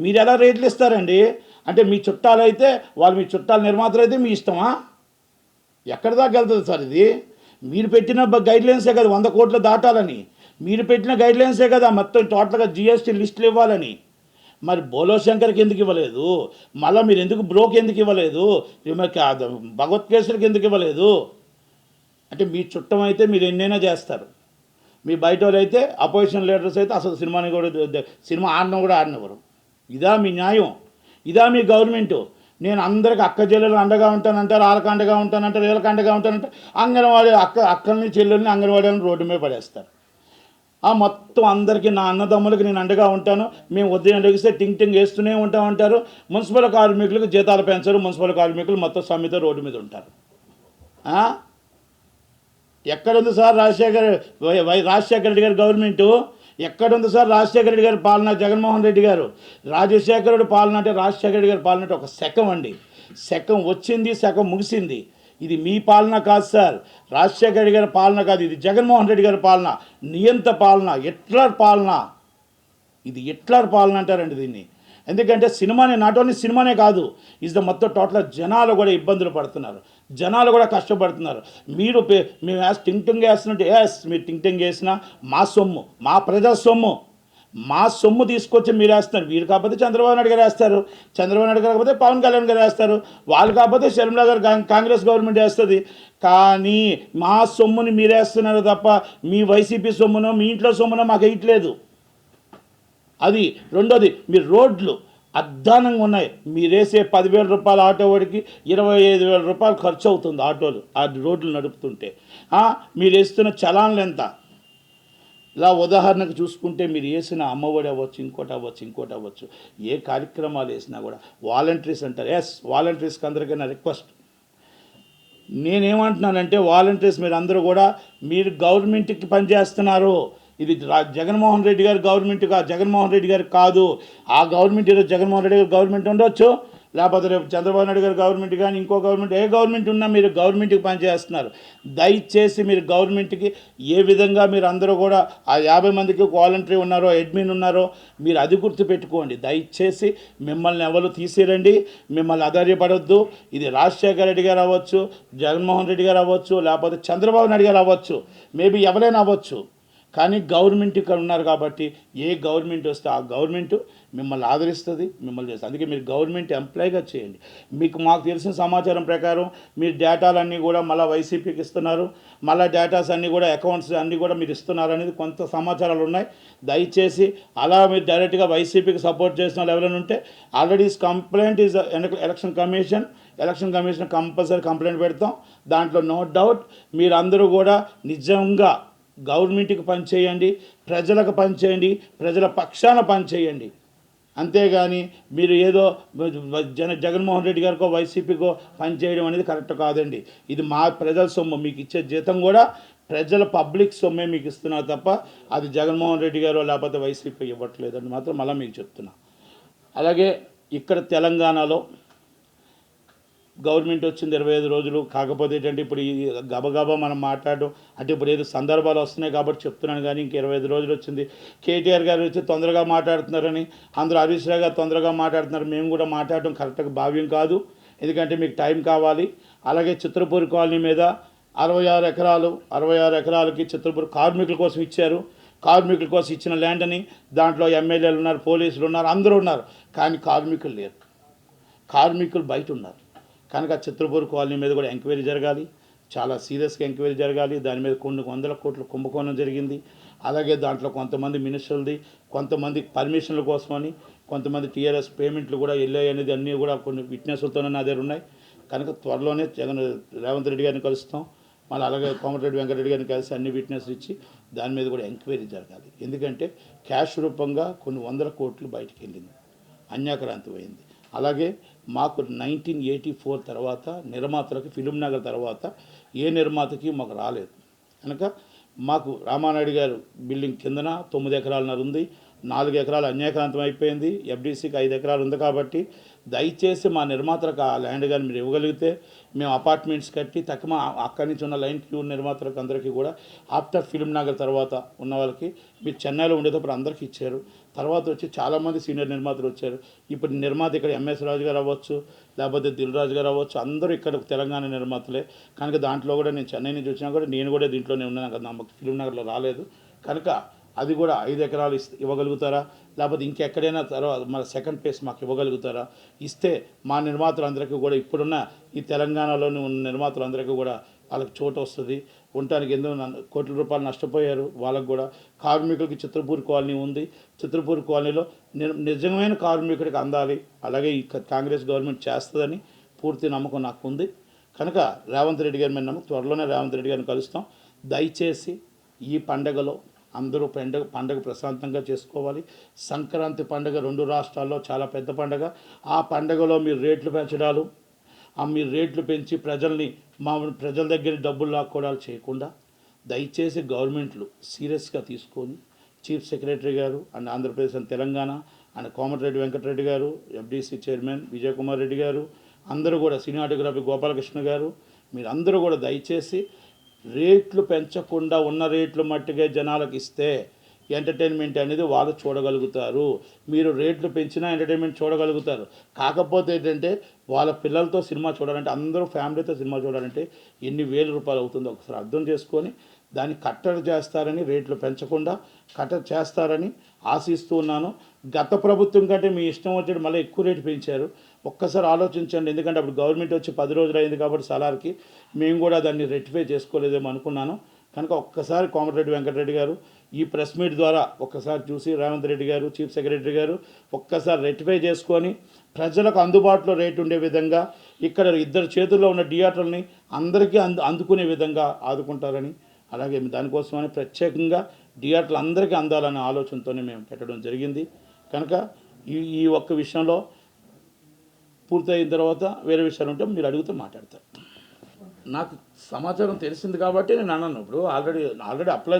మీరు ఎలా రేట్లు ఇస్తారండి? అంటే మీ చుట్టాలు అయితే వాళ్ళు, మీ చుట్టాల నిర్మాతలు అయితే మీ ఇష్టమా? ఎక్కడి దాకా వెళ్తుంది సార్ ఇది? మీరు పెట్టిన గైడ్లైన్సే కదా 100 కోట్లు దాటాలని, మీరు పెట్టిన గైడ్లైన్సే కదా మొత్తం టోటల్గా జిఎస్టీ లిస్టులు ఇవ్వాలని. మరి బోలో శంకర్కి ఎందుకు ఇవ్వలేదు? మళ్ళీ మీరు ఎందుకు బ్రోకి ఎందుకు ఇవ్వలేదు? భగవత్ కేసులకి ఎందుకు ఇవ్వలేదు? అంటే మీ చుట్టం అయితే మీరు ఎన్నైనా చేస్తారు, మీ బయట వాళ్ళు అయితే అపోజిషన్ లీడర్స్ అయితే అసలు సినిమా ఆడడం కూడా ఆడనివ్వరు. ఇదా మీ న్యాయం? ఇదా మీ గవర్నమెంటు? నేను అందరికి అక్క చెల్లెలు అండగా ఉంటానంటారు, వాళ్ళకి అండగా ఉంటానంటారు, వీళ్ళకి అండగా ఉంటానంటారు. అంగన్వాడీ అక్కల్ని చెల్లెల్ని అంగన్వాడీలను రోడ్డు మీద పడేస్తారు. మొత్తం అందరికీ నా అన్నదమ్ములకి నేను అండగా ఉంటాను, మేము ఉదయం లెగిస్తే టింగ్ వేస్తూనే ఉంటామంటారు. మున్సిపల్ కార్మికులకు జీతాలు పెంచరు, మున్సిపల్ కార్మికులు మొత్తం సమ్మెత రోడ్డు మీద ఉంటారు. ఎక్కడుంది సార్ రాజశేఖర రెడ్డి గారి గవర్నమెంటు? ఎక్కడుంది సార్ రాజశేఖర రెడ్డి గారి పాలన? జగన్మోహన్ రెడ్డి గారు రాజశేఖరుడు పాలన అంటే రాజశేఖర రెడ్డి గారి పాలన అంటే ఒక శకం అండి. శకం వచ్చింది, శకం ముగిసింది. ఇది మీ పాలన కాదు సార్, రాజశేఖర రెడ్డి గారి పాలన కాదు, ఇది జగన్మోహన్ రెడ్డి గారి పాలన, నియంత పాలన, హిట్లర్ పాలన. ఇది హిట్లర్ పాలన అంటారండి దీన్ని. ఎందుకంటే సినిమానే, నాట్ ఓన్లీ సినిమానే కాదు, మొత్తం టోటల్ జనాలు కూడా ఇబ్బందులు పడుతున్నారు, జనాలు కూడా కష్టపడుతున్నారు. మేము టింగ్ వేస్తున్నట్టు మీరు టింగ్ వేసినా మా సొమ్ము, మా ప్రజల సొమ్ము, మా సొమ్ము తీసుకొచ్చి మీరు వేస్తున్నారు. వీరు కాకపోతే చంద్రబాబు నాయుడు గారు వేస్తారు, చంద్రబాబు నాయుడు గారు కాకపోతే పవన్ కళ్యాణ్ గారు వేస్తారు, వాళ్ళు కాకపోతే షర్మిలా గారు కాంగ్రెస్ గవర్నమెంట్ వేస్తుంది. కానీ మా సొమ్ముని మీరు వేస్తున్నారు తప్ప మీ వైసీపీ సొమ్మునో మీ ఇంట్లో సొమ్మునో మాకు వేయట్లేదు. అది రెండోది. మీరు రోడ్లు అద్దానంగా ఉన్నాయి. మీరేసే 10,000 రూపాయల ఆటో వాడికి 25,000 రూపాయలు ఖర్చు అవుతుంది ఆటోలు ఆ రోడ్లు నడుపుతుంటే. మీరు వేస్తున్న చలాన్లు ఎంత? ఇలా ఉదాహరణకు చూసుకుంటే మీరు వేసిన అమ్మఒడి అవ్వచ్చు, ఇంకోటి అవ్వచ్చు, ఏ కార్యక్రమాలు వేసినా కూడా వాలంటీర్స్ అంటారు. ఎస్, వాలంటీర్స్కి అందరికైనా రిక్వెస్ట్, నేనేమంటున్నానంటే వాలంటీర్స్ మీరు అందరూ కూడా మీరు గవర్నమెంట్కి పనిచేస్తున్నారు. ఇది జగన్మోహన్ రెడ్డి గారి గవర్నమెంట్గా జగన్మోహన్ రెడ్డి గారికి కాదు. ఆ గవర్నమెంట్ ఈరోజు జగన్మోహన్ రెడ్డి గారి గవర్నమెంట్ ఉండొచ్చు, లేకపోతే రేపు చంద్రబాబు నాయుడు గారి గవర్నమెంట్ కానీ ఇంకో గవర్నమెంట్, ఏ గవర్నమెంట్ ఉన్నా మీరు గవర్నమెంట్కి పనిచేస్తున్నారు. దయచేసి మీరు గవర్నమెంట్కి ఏ విధంగా మీరు అందరూ కూడా ఆ 50 మందికి వాలంటరీ ఉన్నారో, అడ్మిన్ ఉన్నారో, మీరు అది గుర్తుపెట్టుకోండి. దయచేసి మిమ్మల్ని ఎవరు తీసేరండి, మిమ్మల్ని అధైర్యపడొద్దు. ఇది రాజశేఖర రెడ్డి గారు అవ్వచ్చు, జగన్మోహన్ రెడ్డి గారు అవ్వచ్చు, లేకపోతే చంద్రబాబు నాయుడు గారు అవ్వచ్చు, మేబీ ఎవరైనా అవ్వచ్చు. కానీ గవర్నమెంట్ ఇక్కడ ఉన్నారు కాబట్టి ఏ గవర్నమెంట్ వస్తే ఆ గవర్నమెంట్ మిమ్మల్ని ఆదరిస్తుంది, మిమ్మల్ని చేస్తుంది. అందుకే మీరు గవర్నమెంట్ ఎంప్లాయీగా చేయండి. మాకు తెలిసిన సమాచారం ప్రకారం మీరు డేటాలన్నీ కూడా మళ్ళీ వైసీపీకి ఇస్తున్నారు, మళ్ళీ డేటాస్ అన్నీ కూడా అకౌంట్స్ అన్నీ కూడా మీరు ఇస్తున్నారు అనేది కొంత సమాచారాలు ఉన్నాయి. దయచేసి అలా మీరు డైరెక్ట్గా వైసీపీకి సపోర్ట్ చేసిన వాళ్ళు ఎవరైనా ఉంటే already complaint is election commission compulsory complaint పెడతాం. దాంట్లో నో డౌట్ మీరందరూ కూడా నిజంగా గవర్నమెంట్కి పనిచేయండి, ప్రజలకు పనిచేయండి, ప్రజల పక్షాన పనిచేయండి. అంతేగాని మీరు ఏదో జగన్మోహన్ రెడ్డి గారికో వైసీపీకో పనిచేయడం అనేది కరెక్ట్ కాదండి. ఇది మా ప్రజల సొమ్ము, మీకు ఇచ్చే జీతం కూడా ప్రజల పబ్లిక్ సొమ్మే మీకు ఇస్తున్నారు తప్ప అది జగన్మోహన్ రెడ్డి గారో లేకపోతే వైసీపీ ఇవ్వట్లేదని మాత్రం మళ్ళీ మీకు చెప్తున్నా. అలాగే ఇక్కడ తెలంగాణలో గవర్నమెంట్ వచ్చింది 25 రోజులు. కాకపోతే ఏంటంటే ఇప్పుడు ఈ గబగబా మనం మాట్లాడడం అంటే ఇప్పుడు ఏదో సందర్భాలు వస్తున్నాయి కాబట్టి చెప్తున్నాను, కానీ ఇంక 25 రోజులు వచ్చింది. కేటీఆర్ గారు వచ్చి తొందరగా మాట్లాడుతున్నారని, అందరూ హరీష్ రావు గారు తొందరగా మాట్లాడుతున్నారు. మేము కూడా మాట్లాడడం కరెక్ట్గా భావ్యం కాదు, ఎందుకంటే మీకు టైం కావాలి. అలాగే చిత్రపూర్ కాలనీ మీద 66 ఎకరాలకి చిత్రపూర్ కార్మికుల కోసం ఇచ్చారు. కార్మికుల కోసం ఇచ్చిన ల్యాండ్ని దాంట్లో ఎమ్మెల్యేలు ఉన్నారు, పోలీసులు ఉన్నారు, అందరూ ఉన్నారు, కానీ కార్మికులు లేరు. కార్మికులు బయట ఉన్నారు. కనుక చిత్రపూర్ కాలనీ మీద కూడా ఎంక్వైరీ జరగాలి, చాలా సీరియస్గా ఎంక్వైరీ జరగాలి. దాని మీద కొన్ని 100 కోట్ల కుంభకోణం జరిగింది. అలాగే దాంట్లో కొంతమంది మినిస్టర్లది, కొంతమంది పర్మిషన్ల కోసమని, కొంతమంది టీఆర్ఎస్ పేమెంట్లు కూడా వెళ్ళాయి అనేది అన్నీ కూడా కొన్ని విట్నెస్లతోనే నా దగ్గర ఉన్నాయి. కనుక త్వరలోనే రేవంత్ రెడ్డి గారిని కలుస్తాం. మళ్ళీ అలాగే కోమటిరెడ్డి వెంకటరెడ్డి గారిని కలిసి అన్ని విట్నెస్లు ఇచ్చి దాని మీద కూడా ఎంక్వైరీ జరగాలి. ఎందుకంటే క్యాష్ రూపంగా కొన్ని 100 కోట్లు బయటికి వెళ్ళింది, అన్యాక్రాంతమైంది. అలాగే మాకు 1984 తర్వాత నిర్మాతలకి ఫిలిం నగర్ తర్వాత ఏ నిర్మాతకి మాకు రాలేదు. కనుక మాకు రామానాయుడు గారు బిల్డింగ్ కిందన 9 ఎకరాలన్నర ఉంది, 4 ఎకరాలు అన్యాక్రాంతం అయిపోయింది, ఎఫ్డీసీకి 5 ఎకరాలు ఉంది. కాబట్టి దయచేసి మా నిర్మాతలకు ఆ ల్యాండ్ కానీ మీరు ఇవ్వగలిగితే మేము అపార్ట్మెంట్స్ కట్టి తక్కువ అక్కడి నుంచి ఉన్న లైన్ క్యూ నిర్మాతలకు అందరికీ కూడా ఆఫ్టర్ ఫిలిం నగర్ తర్వాత ఉన్న వాళ్ళకి మీరు చెన్నైలో ఉండేటప్పుడు అందరికీ ఇచ్చారు. తర్వాత వచ్చి చాలామంది సీనియర్ నిర్మాతలు వచ్చారు. ఇప్పుడు నిర్మాత ఇక్కడ ఎంఎస్ రాజు గారు అవ్వచ్చు, లేకపోతే దిల్ రాజు గారు అవ్వచ్చు, అందరూ ఇక్కడ తెలంగాణ నిర్మాతలే. కనుక దాంట్లో కూడా నేను చెన్నై నుంచి వచ్చినా కూడా నేను కూడా దీంట్లోనే ఉన్నాను కదా, నాకు ఫిలిం నగర్లో రాలేదు. కనుక అది కూడా 5 ఎకరాలు ఇవ్వగలుగుతారా, లేకపోతే ఇంకెక్కడైనా తర్వాత మన సెకండ్ ప్లేస్ మాకు ఇవ్వగలుగుతారా? ఇస్తే మా నిర్మాతలందరికీ కూడా ఇప్పుడున్న ఈ తెలంగాణలోని ఉన్న నిర్మాతలందరికీ కూడా వాళ్ళకి చోటు వస్తుంది. ఉండటానికి ఎన్నో కోట్ల రూపాయలు నష్టపోయారు వాళ్ళకు కూడా. కార్మికులకి చిత్రపూర్ కాలనీ ఉంది, చిత్రపూర్ కాలనీలో నిజమైన కార్మికుడికి అందాలి. అలాగే ఈ కాంగ్రెస్ గవర్నమెంట్ చేస్తుందని పూర్తి నమ్మకం నాకు ఉంది. కనుక రేవంత్ రెడ్డి గారి మీద నమ్మకం, త్వరలోనే రేవంత్ రెడ్డి గారిని కలుస్తాం. దయచేసి ఈ పండగలో అందరూ పండగ ప్రశాంతంగా చేసుకోవాలి. సంక్రాంతి పండుగ 2 రాష్ట్రాల్లో చాలా పెద్ద పండుగ. ఆ పండుగలో మీరు రేట్లు పెంచడాలు, మీరు రేట్లు పెంచి ప్రజల దగ్గర డబ్బులు లాక్కోవడాలు చేయకుండా దయచేసి గవర్నమెంట్లు సీరియస్గా తీసుకొని చీఫ్ సెక్రటరీ గారు and Andhra Pradesh and Telangana and Komatireddy Venkat Reddy గారు, ఎఫ్డీసీ చైర్మన్ విజయ్ కుమార్ రెడ్డి గారు, అందరూ కూడా సినిమాటోగ్రఫీ గోపాలకృష్ణ గారు, మీరందరూ కూడా దయచేసి రేట్లు పెంచకుండా ఉన్న రేట్లు మట్టుగా జనాలకు ఇస్తే ఎంటర్టైన్మెంట్ అనేది వాళ్ళు చూడగలుగుతారు. మీరు రేట్లు పెంచినా ఎంటర్టైన్మెంట్ చూడగలుగుతారు. కాకపోతే ఏంటంటే వాళ్ళ పిల్లలతో సినిమా చూడాలంటే, అందరూ ఫ్యామిలీతో సినిమా చూడాలంటే ఎన్ని వేల రూపాయలు అవుతుందో ఒకసారి అర్థం చేసుకొని దాన్ని కట్టడి చేస్తారని, రేట్లు పెంచకుండా కట్టడి చేస్తారని ఆశిస్తూ ఉన్నాను. గత ప్రభుత్వం కంటే మీ ఇష్టం వచ్చేది మళ్ళీ ఎక్కువ రేటు పెంచారు. ఒక్కసారి ఆలోచించండి. ఎందుకంటే అప్పుడు గవర్నమెంట్ వచ్చి 10 రోజులు అయింది కాబట్టి సలార్కి మేము కూడా దాన్ని రెక్టిఫై చేసుకోలేదేమో అనుకున్నాను. కనుక ఒక్కసారి కోమటిరెడ్డి వెంకటరెడ్డి గారు ఈ ప్రెస్ మీట్ ద్వారా ఒక్కసారి చూసి రేవంత్ రెడ్డి గారు చీఫ్ సెక్రటరీ గారు ఒక్కసారి రెక్టిఫై చేసుకొని ప్రజలకు అందుబాటులో రేటు ఉండే విధంగా ఇక్కడ ఇద్దరు చేతుల్లో ఉన్న థియేటర్ని అందరికీ అందుకునే విధంగా ఆదుకుంటారని, అలాగే దానికోసమని ప్రత్యేకంగా థియేటర్లు అందరికీ అందాలనే ఆలోచనతోనే మేము పెట్టడం జరిగింది. కనుక ఈ ఒక్క విషయంలో పూర్తయిన తర్వాత వేరే విషయాలు ఉంటే మీరు అడిగితే మాట్లాడతారు. నాకు సమాచారం తెలిసింది కాబట్టి నేను అన్నాను. ఇప్పుడు ఆల్రెడీ అప్లై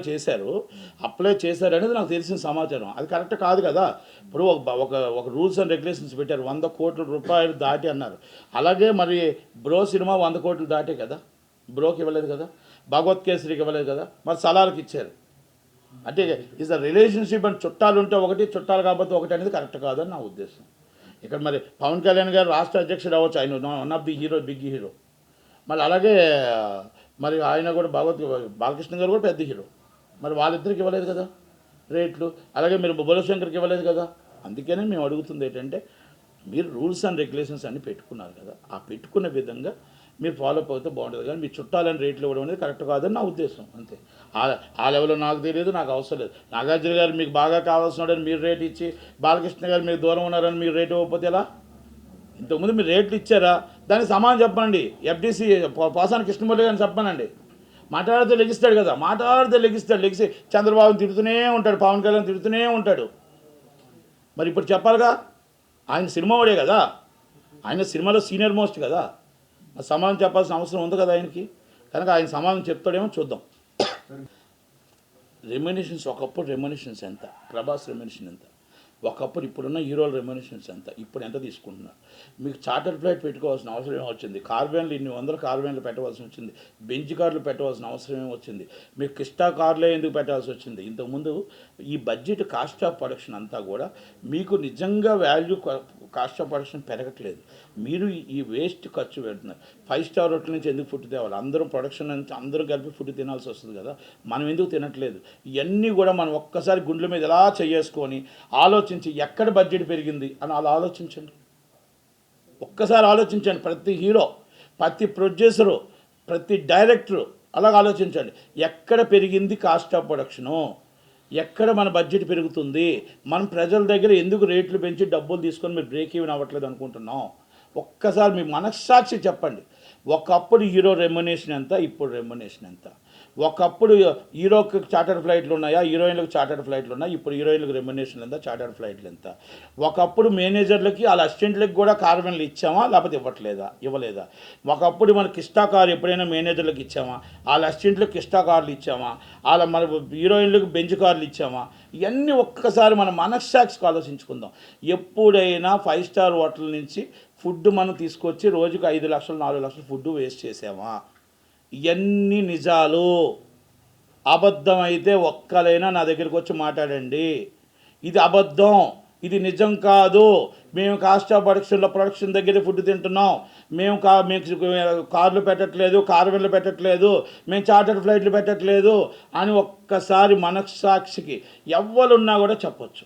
చేశారనేది నాకు తెలిసిన సమాచారం. అది కరెక్ట్ కాదు కదా. ఇప్పుడు ఒక రూల్స్ అండ్ రెగ్యులేషన్స్ పెట్టారు, 100 కోట్ల రూపాయలు దాటి అన్నారు. అలాగే మరి బ్రో సినిమా 100 కోట్లు దాటే కదా, బ్రోకి ఇవ్వలేదు కదా, భగవత్ కేసరికి ఇవ్వలేదు కదా, మరి సలార్కి ఇచ్చారు. అంటే ఇస్ ద రిలేషన్షిప్ అండ్ చుట్టాలు ఉంటే ఒకటి, చుట్టాలు కాకపోతే ఒకటి అనేది కరెక్ట్ కాదని నా ఉద్దేశం. ఇక్కడ మరి పవన్ కళ్యాణ్ గారు రాష్ట్ర అధ్యక్షుడు అవ్వచ్చు, ఆయన one of the big hero. మరి అలాగే మరి ఆయన కూడా బాలకృష్ణ గారు కూడా పెద్ద హీరో. మరి వాళ్ళిద్దరికి ఇవ్వలేదు కదా రేట్లు, అలాగే మీరు బుల్లశంకర్కి ఇవ్వలేదు కదా. అందుకనే మేము అడుగుతుంది ఏంటంటే, మీరు రూల్స్ అండ్ రెగ్యులేషన్స్ అన్నీ పెట్టుకున్నారు కదా, ఆ పెట్టుకున్న విధంగా మీరు ఫాలో అప్ అవుతే బాగుంటుంది. కానీ మీరు చుట్టాలని రేట్లు ఇవ్వడం అనేది కరెక్ట్ కాదని నా ఉద్దేశం. అంతే. ఆ లెవెల్లో నాకు తెలియదు, నాకు అవసరం లేదు. నాగార్జున గారు మీకు బాగా కావాల్సినాడని మీరు రేటు ఇచ్చి, బాలకృష్ణ గారు మీకు దూరం ఉన్నారని మీరు రేటు ఇవ్వకపోతే ఎలా? ఇంతకుముందు మీరు రేట్లు ఇచ్చారా, దానికి సమానం చెప్పనండి. ఎఫ్డీసీ పోసాని కృష్ణమూర్తి గారిని చెప్పనండి. మాట్లాడితే లెగిస్తాడు కదా, లెగిసి చంద్రబాబుని తిడుతూనే ఉంటాడు, పవన్ కళ్యాణ్ తిడుతూనే ఉంటాడు. మరి ఇప్పుడు చెప్పాలిగా, ఆయన సినిమా వాడే కదా, ఆయన సినిమాలో సీనియర్ మోస్ట్ కదా, సమాధానం చెప్పాల్సిన అవసరం ఉంది కదా ఆయనకి. కనుక ఆయన సమాధానం చెప్తాడేమో చూద్దాం. రెమ్యునేషన్స్ ఒకప్పుడు రెమ్యునేషన్స్ ఎంత, ప్రభాస్ రెమ్యునేషన్ ఎంత, ఒకప్పుడు ఇప్పుడున్న హీరోల రెమ్యునేషన్స్ ఎంత, ఇప్పుడు ఎంత తీసుకుంటున్నారు. మీకు చార్టర్ ఫ్లైట్ పెట్టుకోవాల్సిన అవసరం ఏమొచ్చింది, కార్వేన్లు ఇన్ని వందల కార్వేన్లు పెట్టవలసి వచ్చింది, బెంచ్ కార్లు పెట్టవలసిన అవసరం ఏమొచ్చింది, మీకు కిస్టా కార్లే ఎందుకు పెట్టాల్సి వచ్చింది. ఇంతకుముందు ఈ బడ్జెట్ కాస్ట్ ఆఫ్ ప్రొడక్షన్ అంతా కూడా మీకు నిజంగా వాల్యూ కాస్ట్ ఆఫ్ ప్రొడక్షన్ పెరగట్లేదు. మీరు ఈ వేస్ట్ ఖర్చు పెడుతున్నారు. 5 స్టార్ హోటల్ నుంచి ఎందుకు ఫుడ్ తేవాలి, అందరూ ప్రొడక్షన్ నుంచి అందరూ కలిపి ఫుడ్ తినాల్సి వస్తుంది కదా, మనం ఎందుకు తినట్లేదు. ఇవన్నీ కూడా మనం ఒక్కసారి గుండెల మీద ఎలా చేసుకొని ఆలోచించి ఎక్కడ బడ్జెట్ పెరిగింది అని అలా ఆలోచించండి. ఒక్కసారి ఆలోచించండి. ప్రతి హీరో, ప్రతి ప్రొడ్యూసరు, ప్రతి డైరెక్టరు అలాగ ఆలోచించండి. ఎక్కడ పెరిగింది కాస్ట్ ఆఫ్ ప్రొడక్షను, ఎక్కడ మన బడ్జెట్ పెరుగుతుంది, మనం ప్రజల దగ్గర ఎందుకు రేట్లు పెంచి డబ్బులు తీసుకొని మీరు బ్రేక్ ఈవెన్ అవ్వట్లేదు అనుకుంటున్నాం. ఒక్కసారి మీ మనస్సాక్షి చెప్పండి. ఒకప్పుడు హీరో రెమ్యునేషన్ ఎంత, ఇప్పుడు రెమ్యునేషన్ ఎంత. ఒకప్పుడు హీరోకి చార్టర్ ఫ్లైట్లు ఉన్నాయా, హీరోయిన్లకు చార్టర్ ఫ్లైట్లు ఉన్నాయి, ఇప్పుడు హీరోయిన్లకు రెమ్యునేషన్ ఎంత, చార్టర్ ఫ్లైట్లు ఎంత. ఒకప్పుడు మేనేజర్లకి వాళ్ళ అసిస్టెంట్లకు కూడా కార్వెన్లు ఇచ్చామా, లేకపోతే ఇవ్వలేదా. ఒకప్పుడు మన కిస్టా కారు ఎప్పుడైనా మేనేజర్లకు ఇచ్చామా, వాళ్ళ అసిస్టెంట్లకు కిస్టా కార్లు ఇచ్చామా, మన హీరోయిన్లకు బెంచ్ కార్లు ఇచ్చామా. ఇవన్నీ ఒక్కసారి మన మనస్సాక్షికి ఆలోచించుకుందాం. ఎప్పుడైనా 5 స్టార్ హోటల్ నుంచి ఫుడ్ మనం తీసుకొచ్చి రోజుకు 5 లక్షలు 4 లక్షలు ఫుడ్ వేస్ట్ చేసామా. ఇవన్నీ నిజాలు. అబద్ధం అయితే ఒక్కలైనా నా దగ్గరికి వచ్చి మాట్లాడండి. ఇది అబద్ధం, ఇది నిజం కాదు. మేము కాస్ట్ ఆఫ్ ప్రొడక్షన్ దగ్గర ఫుడ్ తింటున్నాం, మేము కార్లు పెట్టట్లేదు, కార్వెన్లు పెట్టట్లేదు, మేము చార్టర్ ఫ్లైట్లు పెట్టట్లేదు అని ఒక్కసారి మనస్సాక్షికి ఎవరున్నా కూడా చెప్పొచ్చు.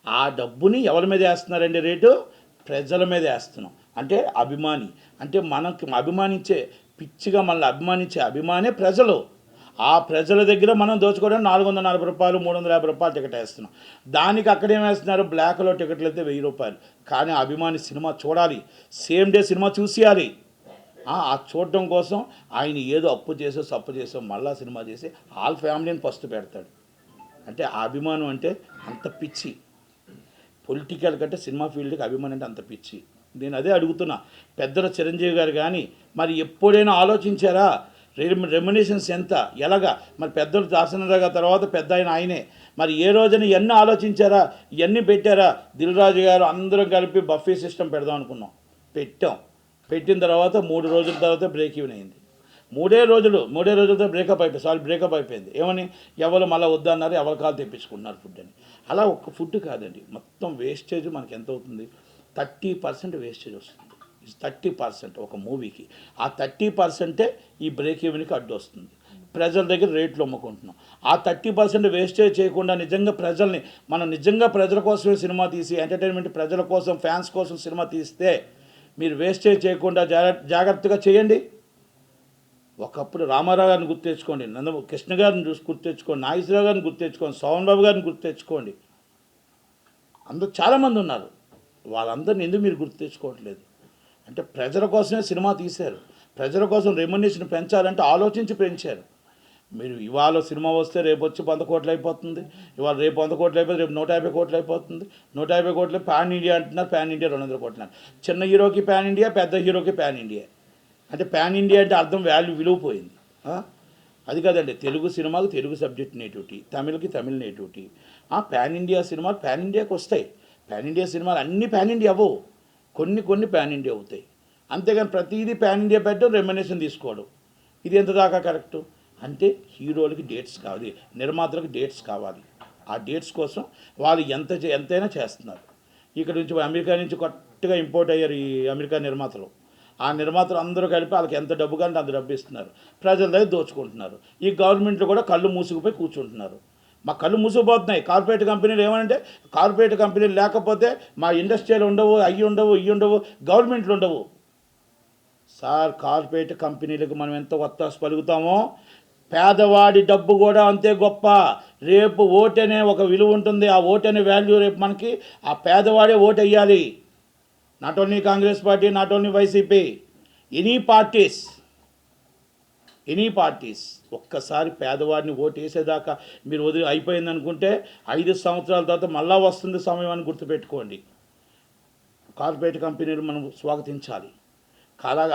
ఆ డబ్బుని ఎవరి మీద వేస్తున్నారండి రేటు? ప్రజల మీద వేస్తున్నాం. అంటే అభిమాని, అంటే మనకి అభిమానించే, పిచ్చిగా మనల్ని అభిమానించే అభిమానే ప్రజలు. ఆ ప్రజల దగ్గర మనం దోచుకోవడానికి 440 రూపాయలు 350 రూపాయలు టికెట్ వేస్తున్నాం. దానికి అక్కడేం వేస్తున్నారు, బ్లాక్లో టికెట్లు అయితే 1000 రూపాయలు. కానీ అభిమాని సినిమా చూడాలి, సేమ్ డే సినిమా చూసేయాలి. ఆ చూడడం కోసం ఆయన ఏదో అప్పు చేసో సప్పు చేసో మళ్ళా సినిమా చేసి ఆల్ ఫ్యామిలీని ఫస్ట్ పెడతాడు. అంటే ఆ అభిమానం అంటే అంత పిచ్చి. పొలిటికల్ కంటే సినిమా ఫీల్డ్కి అభిమానం అంటే అంత పిచ్చి. నేను అదే అడుగుతున్నా. పెద్దల చిరంజీవి గారు కానీ మరి ఎప్పుడైనా ఆలోచించారా రెమ్యునేషన్స్ ఎంత, ఎలాగా? మరి పెద్దలు దాసనరావు తర్వాత పెద్ద ఆయనే. మరి ఏ రోజున ఇవన్నీ ఆలోచించారా, ఇవన్నీ పెట్టారా? దిల్ రాజు గారు అందరం కలిపి బఫే సిస్టమ్ పెడదాం అనుకున్నాం, పెట్టిన తర్వాత 3 రోజుల తర్వాత బ్రేక్ ఈవెన్ అయింది. 3 రోజులతో బ్రేకప్ అయిపోయింది. ఏమని? ఎవరు మళ్ళీ వద్దన్నారు, ఎవరి కాలు తెప్పించుకుంటున్నారు ఫుడ్ అని. అలా ఒక్క ఫుడ్ కాదండి, మొత్తం వేస్టేజ్ మనకి ఎంత అవుతుంది? 30% వేస్టేజ్ వస్తుంది. 30% ఒక మూవీకి. ఆ 30%ఏ ఈ బ్రేక్ ఈవెన్కి అడ్డు వస్తుంది. ప్రజల దగ్గర రేట్లు అమ్ముకుంటున్నాం. ఆ 30% వేస్టేజ్ చేయకుండా మనం నిజంగా ప్రజల కోసమే సినిమా తీసి ఎంటర్టైన్మెంట్ ప్రజల కోసం, ఫ్యాన్స్ కోసం సినిమా తీస్తే మీరు వేస్టేజ్ చేయకుండా జాగ్రత్తగా చేయండి. ఒకప్పుడు రామారావు గారిని గుర్తు తెచ్చుకోండి, కృష్ణ గారిని చూసి గుర్తు తెచ్చుకోండి, నాగేశ్వరరావు గారిని గుర్తు తెచ్చుకోండి, సోమన్ బాబు గారిని గుర్తు తెచ్చుకోండి. అందరూ చాలామంది ఉన్నారు. వాళ్ళందరిని ఎందుకు మీరు గుర్తు తెచ్చుకోవట్లేదు? అంటే ప్రజల కోసమే సినిమా తీశారు. ప్రజల కోసం రెమ్యునరేషన్ పెంచాలంటే ఆలోచించి పెంచారు. మీరు ఇవాళ సినిమా వస్తే రేపు వచ్చి 100 కోట్లు అయిపోతుంది, ఇవాళ రేపు 100 కోట్లు అయిపోతుంది, రేపు 150 కోట్లు అయిపోతుంది. 150 కోట్లు పాన్ ఇండియా అంటున్నారు, పాన్ ఇండియా 200 కోట్లు అంటున్నారు. చిన్న హీరోకి పాన్ ఇండియా, పెద్ద హీరోకి పాన్ ఇండియా. అంటే పాన్ ఇండియా అంటే అర్థం విలువ పోయింది. అది కాదండి, తెలుగు సినిమాకు తెలుగు సబ్జెక్ట్ నేటివిటీ, తమిళకి తమిళ నేటివిటీ. పాన్ ఇండియా సినిమాలు పాన్ ఇండియాకి వస్తాయి. పాన్ ఇండియా సినిమాలు అన్నీ పాన్ ఇండియా అవ్వవు, కొన్ని పాన్ ఇండియా అవుతాయి. అంతేగాని ప్రతిదీ పాన్ ఇండియా పెట్టడం, రెమ్యునరేషన్ తీసుకోవడం, ఇది ఎంత దాకా కరెక్టు? అంటే హీరోలకి డేట్స్ కావాలి, నిర్మాతలకు డేట్స్ కావాలి. ఆ డేట్స్ కోసం వాళ్ళు ఎంతైనా చేస్తున్నారు. ఇక్కడ నుంచి అమెరికా నుంచి కొత్తగా ఇంపోర్ట్ అయ్యారు ఈ అమెరికా నిర్మాతలు. ఆ నిర్మాతలు అందరూ కలిపి వాళ్ళకి ఎంత డబ్బు కంటే అంత డబ్బు ఇస్తున్నారు, ప్రజల దగ్గర దోచుకుంటున్నారు. ఈ గవర్నమెంట్లు కూడా కళ్ళు మూసుకుపోయి కూర్చుంటున్నారు. మా కళ్ళు మూసుకుపోతున్నాయి. కార్పొరేట్ కంపెనీలు ఏమంటే, కార్పొరేట్ కంపెనీలు లేకపోతే మా ఇండస్ట్రీలు ఉండవు, ఇవి ఉండవు, గవర్నమెంట్లు ఉండవు. సార్, కార్పొరేట్ కంపెనీలకు మనం ఎంత ఒత్తాసు పలుకుతామో, పేదవాడి డబ్బు కూడా అంతే గొప్ప. రేపు ఓటు అనే ఒక విలువ ఉంటుంది. ఆ ఓటు అనే వాల్యూ రేపు మనకి ఆ పేదవాడే ఓటు వేయాలి. Not only Congress party, not only YCP, any parties. ఒక్కసారి పేదవాడిని ఓటు వేసేదాకా మీరు అయిపోయింది అనుకుంటే 5 సంవత్సరాల తర్వాత మళ్ళా వస్తుంది సమయం అని గుర్తుపెట్టుకోండి. కార్పొరేట్ కంపెనీలు మనం స్వాగతించాలి.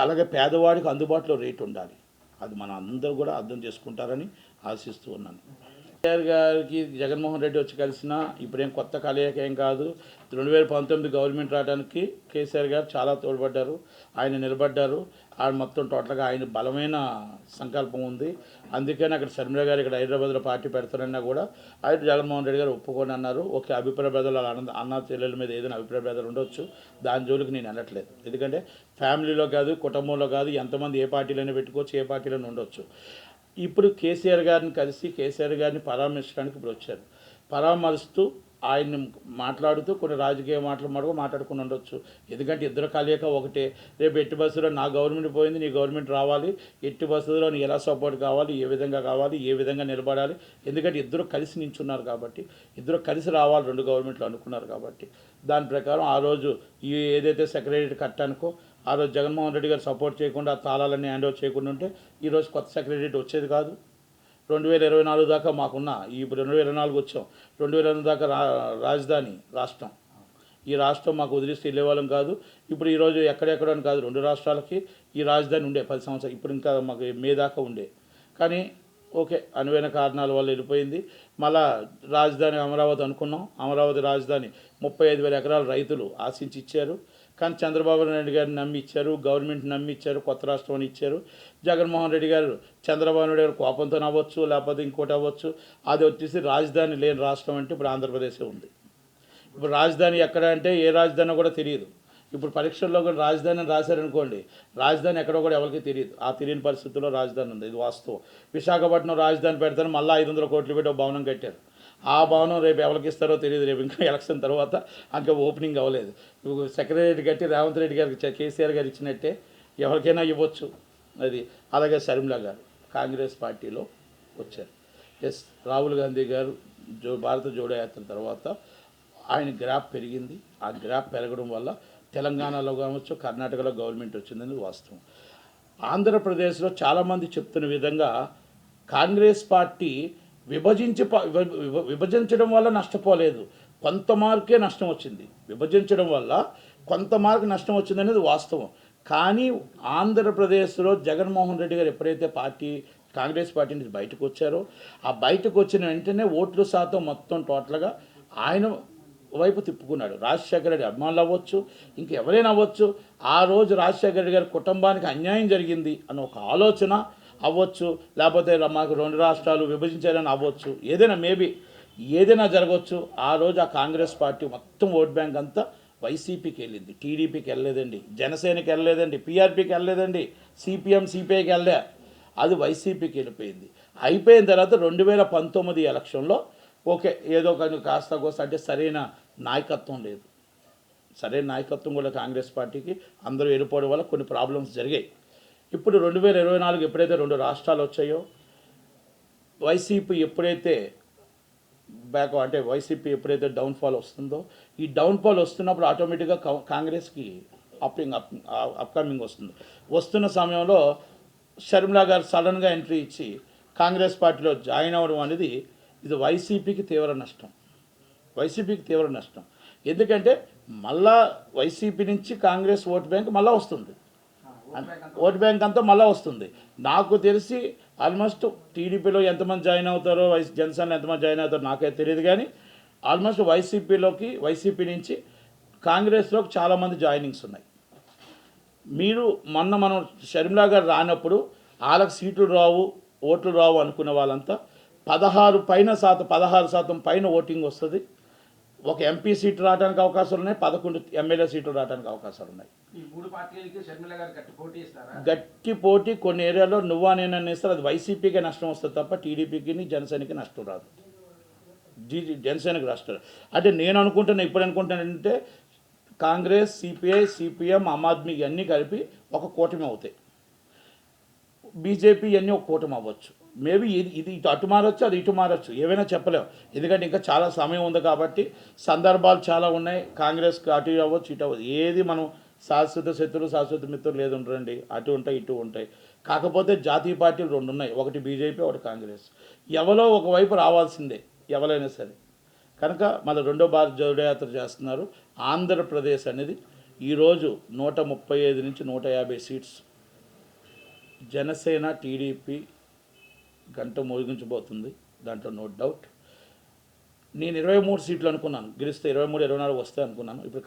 అలాగే పేదవాడికి అందుబాటులో రేటు ఉండాలి. అది మన అందరూ కూడా అర్థం చేసుకుంటారని ఆశిస్తూ ఉన్నాను. కేసీఆర్ గారికి జగన్మోహన్ రెడ్డి వచ్చి కలిసినా ఇప్పుడేం కొత్త కలయిక ఏం కాదు. 2019 గవర్నమెంట్ రావడానికి కేసీఆర్ గారు చాలా తోడ్పడ్డారు, ఆయన నిలబడ్డారు. ఆయన మొత్తం టోటల్గా ఆయన బలమైన సంకల్పం ఉంది. అందుకని అక్కడ శర్మిల గారు ఇక్కడ హైదరాబాద్లో పార్టీ పెడతారన్నా కూడా ఆయన జగన్మోహన్ రెడ్డి గారు ఒప్పుకొని అన్నారు. ఓకే, అభిప్రాయ భేదాలు అన్న చెల్లెల మీద ఏదైనా అభిప్రాయ భేదాలు ఉండొచ్చు, దాని జోలికి నేను అనట్లేదు. ఎందుకంటే ఫ్యామిలీలో కాదు, కుటుంబంలో కాదు, ఎంతమంది ఏ పార్టీలైనా పెట్టుకోవచ్చు, ఏ పార్టీలోనే ఉండొచ్చు. ఇప్పుడు కేసీఆర్ గారిని కలిసి కేసీఆర్ గారిని పరామర్శించడానికి ఇప్పుడు వచ్చారు. పరామర్శిస్తూ ఆయన్ని మాట్లాడుతూ కొన్ని రాజకీయ మాట్లాడుకుని ఉండొచ్చు. ఎందుకంటే ఇద్దరు కలయిక ఒకటే. రేపు ఎట్టి బస్సులో నా గవర్నమెంట్ పోయింది, నీ గవర్నమెంట్ రావాలి, ఎట్టి బస్సులో నీ ఎలా సపోర్ట్ కావాలి, ఏ విధంగా కావాలి, ఏ విధంగా నిలబడాలి. ఎందుకంటే ఇద్దరు కలిసి నించున్నారు కాబట్టి, ఇద్దరు కలిసి రావాలి, 2 గవర్నమెంట్లు అనుకున్నారు కాబట్టి. దాని ప్రకారం ఆ రోజు ఏదైతే సెక్రటరీ కట్టానుకో ఆ రోజు జగన్మోహన్ రెడ్డి గారు సపోర్ట్ చేయకుండా, తాళాలన్నీ హ్యాండ్ ఓవర్ చేయకుండా ఉంటే ఈరోజు కొత్త సెక్రటరీ వచ్చేది కాదు. 2024 దాకా మాకున్న, ఇప్పుడు 2024 వచ్చాం, 2024 దాకా రాజధాని రాష్ట్రం, ఈ రాష్ట్రం మాకు వదిలిస్తే వెళ్ళేవాళ్ళం కాదు. ఇప్పుడు ఈరోజు ఎక్కడెక్కడో అని కాదు, 2 రాష్ట్రాలకి ఈ రాజధాని ఉండే 10 సంవత్సరాలు, ఇప్పుడు ఇంకా మాకు మే దాకా ఉండే. కానీ ఓకే, అనువైన కారణాల వల్ల వెళ్ళిపోయింది. మళ్ళా రాజధాని అమరావతి అనుకున్నాం. అమరావతి రాజధాని 35,000 ఎకరాలు రైతులు ఆశించి ఇచ్చారు. కానీ చంద్రబాబు నాయుడు గారిని నమ్మి ఇచ్చారు, గవర్నమెంట్ నమ్మి ఇచ్చారు, కొత్త రాష్ట్రం అని ఇచ్చారు. జగన్మోహన్ రెడ్డి గారు చంద్రబాబు నాయుడు గారు కోపంతో అవ్వచ్చు, లేకపోతే ఇంకోటి అవ్వచ్చు, అది వచ్చేసి రాజధాని లేని రాష్ట్రం అంటే ఇప్పుడు ఆంధ్రప్రదేశే ఉంది. ఇప్పుడు రాజధాని ఎక్కడ అంటే ఏ రాజధాని కూడా తెలియదు. ఇప్పుడు పరీక్షల్లో కూడా రాజధాని అని రాశారనుకోండి, రాజధాని ఎక్కడో కూడా ఎవరికి తెలియదు. ఆ తెలియని పరిస్థితుల్లో రాజధాని ఉంది, ఇది వాస్తవం. విశాఖపట్నం రాజధాని పెడతాను మళ్ళీ 500 కోట్లు పెట్టి ఒక భవనం కట్టారు. ఆ భవనం రేపు ఎవరికి ఇస్తారో తెలియదు. రేపు ఇంకా ఎలక్షన్ తర్వాత ఇంకా ఓపెనింగ్ అవ్వలేదు. సెక్రటరీ కట్టి రేవంత్ రెడ్డి గారికి కేసీఆర్ గారు ఇచ్చినట్టే ఎవరికైనా ఇవ్వచ్చు. అది అలాగే శర్మిల గారు కాంగ్రెస్ పార్టీలో వచ్చారు. రాహుల్ గాంధీ గారు భారత జోడో యాత్ర తర్వాత ఆయన గ్రాఫ్ పెరిగింది. ఆ గ్రాఫ్ పెరగడం వల్ల తెలంగాణలో కావచ్చు, కర్ణాటకలో గవర్నమెంట్ వచ్చిందని వాస్తవం. ఆంధ్రప్రదేశ్లో చాలామంది చెప్తున్న విధంగా కాంగ్రెస్ పార్టీ విభజించడం వల్ల నష్టపోలేదు, కొంత మార్కే నష్టం వచ్చింది. విభజించడం వల్ల కొంత మార్కు నష్టం వచ్చింది అనేది వాస్తవం. కానీ ఆంధ్రప్రదేశ్లో జగన్మోహన్ రెడ్డి గారు ఎప్పుడైతే కాంగ్రెస్ పార్టీ నుంచి బయటకు వచ్చారో, ఆ బయటకు వచ్చిన వెంటనే ఓట్ల శాతం మొత్తం టోటల్గా ఆయన వైపు తిప్పుకున్నాడు. రాజశేఖర రెడ్డి అభిమానులు అవ్వచ్చు, ఇంకెవరైనా అవ్వచ్చు, ఆ రోజు రాజశేఖర రెడ్డి గారి కుటుంబానికి అన్యాయం జరిగింది అన్న ఒక ఆలోచన అవ్వచ్చు, లేకపోతే మాకు 2 రాష్ట్రాలు విభజించారని అవ్వచ్చు, ఏదైనా మేబీ ఏదైనా జరగవచ్చు. ఆ రోజు ఆ కాంగ్రెస్ పార్టీ మొత్తం ఓట్ బ్యాంక్ అంతా వైసీపీకి వెళ్ళింది, టీడీపీకి వెళ్ళలేదండి, జనసేనకి వెళ్ళలేదండి, పీఆర్పీకి వెళ్ళలేదండి, సిపిఐకి వెళ్ళే, అది వైసీపీకి వెళ్ళిపోయింది. అయిపోయిన తర్వాత 2019 ఎలక్షన్లో ఓకే ఏదో కాస్త కోస్త అంటే సరైన నాయకత్వం లేదు. సరైన నాయకత్వం కూడా కాంగ్రెస్ పార్టీకి అందరూ వెళ్ళిపోవడం వల్ల కొన్ని ప్రాబ్లమ్స్ జరిగాయి. ఇప్పుడు 2024 ఎప్పుడైతే 2 రాష్ట్రాలు వచ్చాయో, వైసీపీ ఎప్పుడైతే అంటే వైసీపీ ఎప్పుడైతే డౌన్ఫాల్ వస్తుందో, ఈ డౌన్ఫాల్ వస్తున్నప్పుడు ఆటోమేటిక్గా కాంగ్రెస్కి అప్కమింగ్ వస్తున్న సమయంలో షర్మిలా గారు సడన్గా ఎంట్రీ ఇచ్చి కాంగ్రెస్ పార్టీలో జాయిన్ అవ్వడం అనేది ఇది వైసీపీకి తీవ్ర నష్టం. ఎందుకంటే మళ్ళా వైసీపీ నుంచి కాంగ్రెస్ ఓట్ బ్యాంక్ మళ్ళీ వస్తుంది, ఓట్ బ్యాంక్ అంతా మళ్ళీ వస్తుంది. నాకు తెలిసి ఆల్మోస్ట్ టీడీపీలో ఎంతమంది జాయిన్ అవుతారో, జనసేనలో ఎంతమంది జాయిన్ అవుతారో నాకైతే తెలియదు, కానీ ఆల్మోస్ట్ వైసీపీ నుంచి కాంగ్రెస్లోకి చాలామంది జాయినింగ్స్ ఉన్నాయి. మనం షర్మిలా గారు రానప్పుడు వాళ్ళకి సీట్లు రావు, ఓట్లు రావు అనుకున్న వాళ్ళంతా 16% పైన ఓటింగ్ వస్తుంది. ఒక ఎంపీ సీటు రావడానికి అవకాశాలు ఉన్నాయి, 11 ఎమ్మెల్యే సీట్లు రావడానికి అవకాశాలు ఉన్నాయి. గట్టి పోటీ కొన్ని ఏరియాలో నువ్వా నేను అనేస్తారు. అది వైసీపీకే నష్టం వస్తుంది తప్ప టీడీపీకి జనసేనకి నష్టం రాదు. జనసేనకి నష్టం అంటే నేను అనుకుంటానంటే కాంగ్రెస్, సిపిఐ, సిపిఎం, ఆమ్ ఆద్మీ ఇవన్నీ కలిపి ఒక కూటమి అవుతాయి. బీజేపీ ఇవన్నీ ఒక కూటమి అవ్వచ్చు. మేబీ ఇది ఇటు అటు మారచ్చు, అది ఇటు మారచ్చు, ఏవైనా చెప్పలేము. ఎందుకంటే ఇంకా చాలా సమయం ఉంది కాబట్టి సందర్భాలు చాలా ఉన్నాయి. కాంగ్రెస్కి అటు అవ్వచ్చు, ఇటు అవ్వచ్చు. ఏది మనం శాశ్వత శత్రులు, శాశ్వత మిత్రులు లేదు ఉండరండి. అటు ఉంటాయి, ఇటు ఉంటాయి. కాకపోతే జాతీయ పార్టీలు 2 ఉన్నాయి, ఒకటి బీజేపీ, ఒకటి కాంగ్రెస్. ఎవరో ఒకవైపు రావాల్సిందే ఎవరైనా సరే. కనుక మన 2వ భారత్ జోడో యాత్ర చేస్తున్నారు. ఆంధ్రప్రదేశ్ అనేది ఈరోజు 135 నుంచి 150 సీట్స్ జనసేన, టీడీపీ గంట మోగించబోతుంది, దాంట్లో నో డౌట్. నేను 23 సీట్లు అనుకున్నాను, గెలిస్తే 23, 24 వస్తాయి అనుకున్నాను. ఇప్పుడు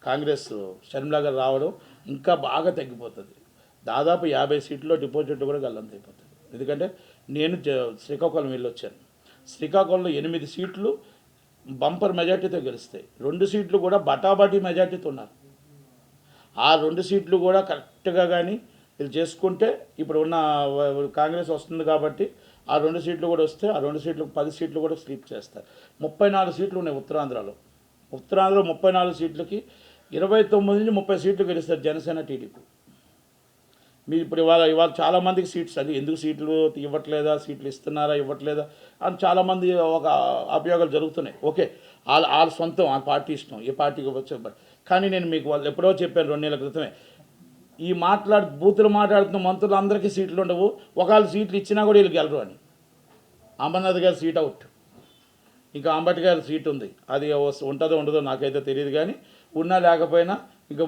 కాంగ్రెస్ షర్మిలా గారు రావడం ఇంకా బాగా తగ్గిపోతుంది. దాదాపు 50 సీట్లలో డిపాజిట్ కూడా గల్లంత అయిపోతుంది. ఎందుకంటే నేను శ్రీకాకుళం వెళ్ళొచ్చాను. శ్రీకాకుళంలో 8 సీట్లు బంపర్ మెజార్టీతో గెలుస్తాయి. 2 సీట్లు కూడా బటాబటీ మెజార్టీతో ఉన్నారు. ఆ 2 సీట్లు కూడా కరెక్ట్గా కానీ వీళ్ళు చేసుకుంటే ఇప్పుడు ఉన్న కాంగ్రెస్ వస్తుంది కాబట్టి ఆ 2 సీట్లు కూడా వస్తే ఆ 2 సీట్లు 10 సీట్లు కూడా స్లీప్ చేస్తారు. 34 సీట్లు ఉన్నాయి ఉత్తరాంధ్రలో 34 సీట్లకి 29 నుంచి 30 సీట్లు గెలుస్తారు జనసేన, టీడీపీ. మీరు ఇప్పుడు ఇవాళ చాలామందికి సీట్స్ అది ఎందుకు సీట్లు ఇవ్వట్లేదా, సీట్లు ఇస్తున్నారా ఇవ్వట్లేదా అని చాలామంది ఒక అభియోగాలు జరుగుతున్నాయి. ఓకే, వాళ్ళ సొంతం, ఆ పార్టీ ఇష్టం, ఏ పార్టీకి వచ్చే. కానీ నేను మీకు వాళ్ళు ఎప్పుడో చెప్పాను 2 నెలల క్రితమే, ఈ బూతులు మాట్లాడుతున్న మంత్రులు అందరికీ సీట్లు ఉండవు, ఒకవేళ సీట్లు ఇచ్చినా కూడా వీళ్ళు గెలరు అని. అమర్నాథ్ గారి సీట్ అవుట్, ఇంకా అంబటి గారి సీట్ ఉంది. అది ఉంటుందో ఉండదో నాకైతే తెలియదు, కానీ ఉన్నా లేకపోయినా ఇంకా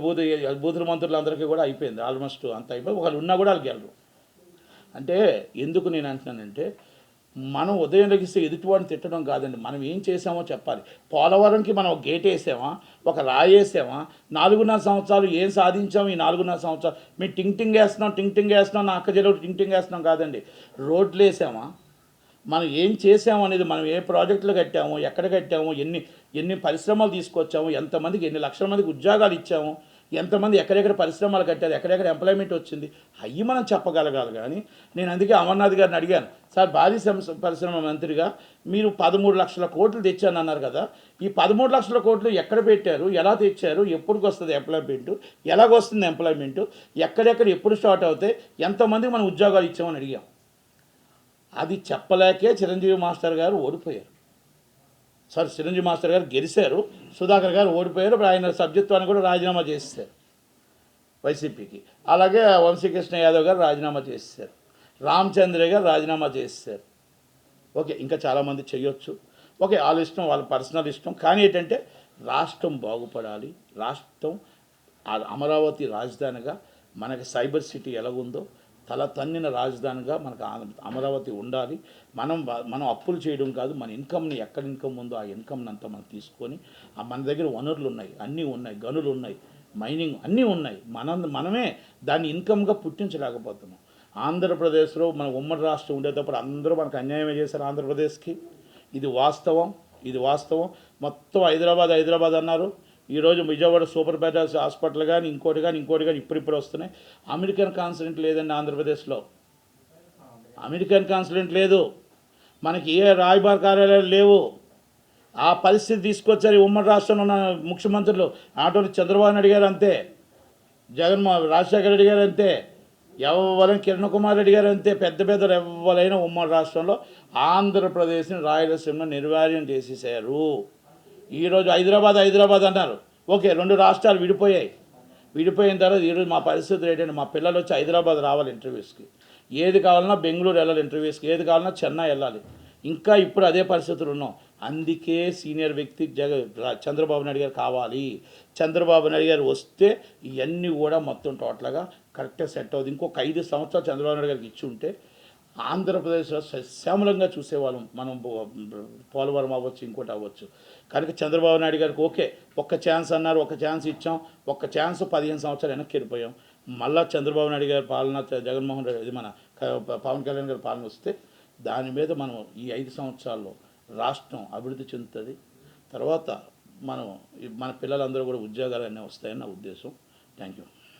బూతుల మంత్రులు అందరికీ కూడా అయిపోయింది, ఆల్మోస్ట్ అంత అయిపోయింది. ఒకళ్ళు ఉన్నా కూడా వాళ్ళు గెలరు. అంటే ఎందుకు నేను అంటున్నానంటే, మనం ఉదయం లెగిస్తే ఎదుటివాడిని తిట్టడం కాదండి, మనం ఏం చేసామో చెప్పాలి. పోలవరంకి మనం ఒక గేట్ వేసామా, ఒక రాయి వేసామా, 4.5 సంవత్సరాలు ఏం సాధించాము ఈ 4.5 సంవత్సరాలు? మేము టింగ్ వేస్తున్నాం, నా అక్క చెల్లెలు టింగ్ వేస్తున్నాం కాదండి. రోడ్లు వేసామా, మనం ఏం చేసాము అనేది, మనం ఏ ప్రాజెక్టులు కట్టాము, ఎక్కడ కట్టాము, ఎన్ని పరిశ్రమలు తీసుకొచ్చాము, ఎంతమందికి ఎన్ని లక్షల మందికి ఉద్యోగాలు ఇచ్చాము, ఎంతమంది ఎక్కడెక్కడ పరిశ్రమలు కట్టారు, ఎక్కడెక్కడ ఎంప్లాయ్మెంట్ వచ్చింది, అవి మనం చెప్పగలగాలి. కానీ నేను అందుకే అమర్నాథ్ గారిని అడిగాను, సార్ భారీ పరిశ్రమ మంత్రిగా మీరు 13 లక్షల కోట్లు తెచ్చాను అన్నారు కదా, ఈ 13 లక్షల కోట్లు ఎక్కడ పెట్టారు, ఎలా తెచ్చారు, ఎప్పటికి వస్తుంది ఎంప్లాయ్మెంట్, ఎలాగొస్తుంది ఎంప్లాయ్మెంట్, ఎక్కడెక్కడ ఎప్పుడు స్టార్ట్ అవుతాయి, ఎంతమందికి మనం ఉద్యోగాలు ఇచ్చామని అడిగాం. అది చెప్పలేకే చిరంజీవి మాస్టర్ గారు ఓడిపోయారు. చిరంజీవి మాస్టర్ గారు గెలిచారు, సుధాకర్ గారు ఓడిపోయారు. ఆయన సభ్యత్వాన్ని కూడా రాజీనామా చేసేసారు వైసీపీకి. అలాగే వంశీకృష్ణ యాదవ్ గారు రాజీనామా చేసేసారు, రామచంద్ర గారు రాజీనామా చేసేసారు. ఓకే, ఇంకా చాలామంది చేయొచ్చు. ఓకే, వాళ్ళ ఇష్టం, వాళ్ళ పర్సనల్ ఇష్టం. కానీ ఏంటంటే రాష్ట్రం బాగుపడాలి, రాష్ట్రం అమరావతి రాజధానిగా మనకి సైబర్ సిటీ ఎలాగుందో తల తన్నిన రాజధానిగా మనకు అమరావతి ఉండాలి. మనం అప్పులు చేయడం కాదు, మన ఇన్కమ్ని ఎక్కడ ఇన్కమ్ ఉందో ఆ ఇన్కమ్ని అంతా మనం తీసుకొని, మన దగ్గర వనరులు ఉన్నాయి, అన్నీ ఉన్నాయి, గనులు ఉన్నాయి, మైనింగ్ అన్నీ ఉన్నాయి. మనమే దాన్ని ఇన్కమ్గా పుట్టించలేకపోతున్నాం. ఆంధ్రప్రదేశ్లో మన ఉమ్మడి రాష్ట్రం ఉండేటప్పుడు అందరూ మనకు అన్యాయమే చేశారు ఆంధ్రప్రదేశ్కి. ఇది వాస్తవం. మొత్తం హైదరాబాద్ అన్నారు. ఈరోజు విజయవాడ సూపర్ స్పెషాలిటీ హాస్పిటల్ కానీ ఇంకోటి కానీ ఇప్పుడు వస్తున్నాయి. అమెరికన్ కాన్సులేట్ లేదండి ఆంధ్రప్రదేశ్లో, అమెరికన్ కాన్సులేట్ లేదు, మనకి ఏ రాయబార కార్యాలయాలు లేవు. ఆ పరిస్థితి తీసుకొచ్చారు ఉమ్మడి రాష్ట్రంలో ఉన్న ముఖ్యమంత్రులు. ఆటోని చంద్రబాబు నాయుడు గారు అంతే, రాజశేఖర రెడ్డి గారు అంతే, ఎవరైనా కిరణ్ కుమార్ రెడ్డి గారు అంతే, పెద్ద పెద్దలు ఎవరైనా ఉమ్మడి రాష్ట్రంలో ఆంధ్రప్రదేశ్ని రాయలసీమను నిర్వీర్యం చేసేసారు. ఈరోజు హైదరాబాద్ హైదరాబాద్ అన్నారు, ఓకే 2 రాష్ట్రాలు విడిపోయాయి. విడిపోయిన తర్వాత ఈరోజు మా పరిస్థితులు ఏంటంటే మా పిల్లలు వచ్చి హైదరాబాద్ రావాలి ఇంటర్వ్యూస్కి, ఏది కావాలన్నా బెంగళూరు వెళ్ళాలి ఇంటర్వ్యూస్కి, ఏది కావాలన్నా చెన్నై వెళ్ళాలి. ఇంకా ఇప్పుడు అదే పరిస్థితులు ఉన్నాం. అందుకే సీనియర్ వ్యక్తి చంద్రబాబు నాయుడు గారు కావాలి. చంద్రబాబు నాయుడు గారు వస్తే ఇవన్నీ కూడా మొత్తం టోటల్గా కరెక్ట్గా సెట్ అవుతుంది. ఇంకొక 5 సంవత్సరాలు చంద్రబాబు నాయుడు గారికి ఇచ్చి ఉంటే ఆంధ్రప్రదేశ్లో సస్యామలంగా చూసేవాళ్ళం. మనం పోలవరం అవ్వచ్చు, ఇంకోటి అవ్వచ్చు. కనుక చంద్రబాబు నాయుడు గారికి ఓకే, ఒక్క ఛాన్స్ అన్నారు, ఒక ఛాన్స్ ఇచ్చాం, ఒక్క ఛాన్స్ 15 సంవత్సరాలు వెనక్కి వెళ్ళిపోయాం. మళ్ళీ చంద్రబాబు నాయుడు గారి పాలన, జగన్మోహన్ రెడ్డి, ఇది మన పవన్ కళ్యాణ్ గారి పాలన వస్తే దాని మీద మనం ఈ 5 సంవత్సరాల్లో రాష్ట్రం అభివృద్ధి చెందుతుంది. తర్వాత మనం మన పిల్లలందరూ కూడా ఉద్యోగాలు అన్నీ వస్తాయని నా ఉద్దేశం. Thank you.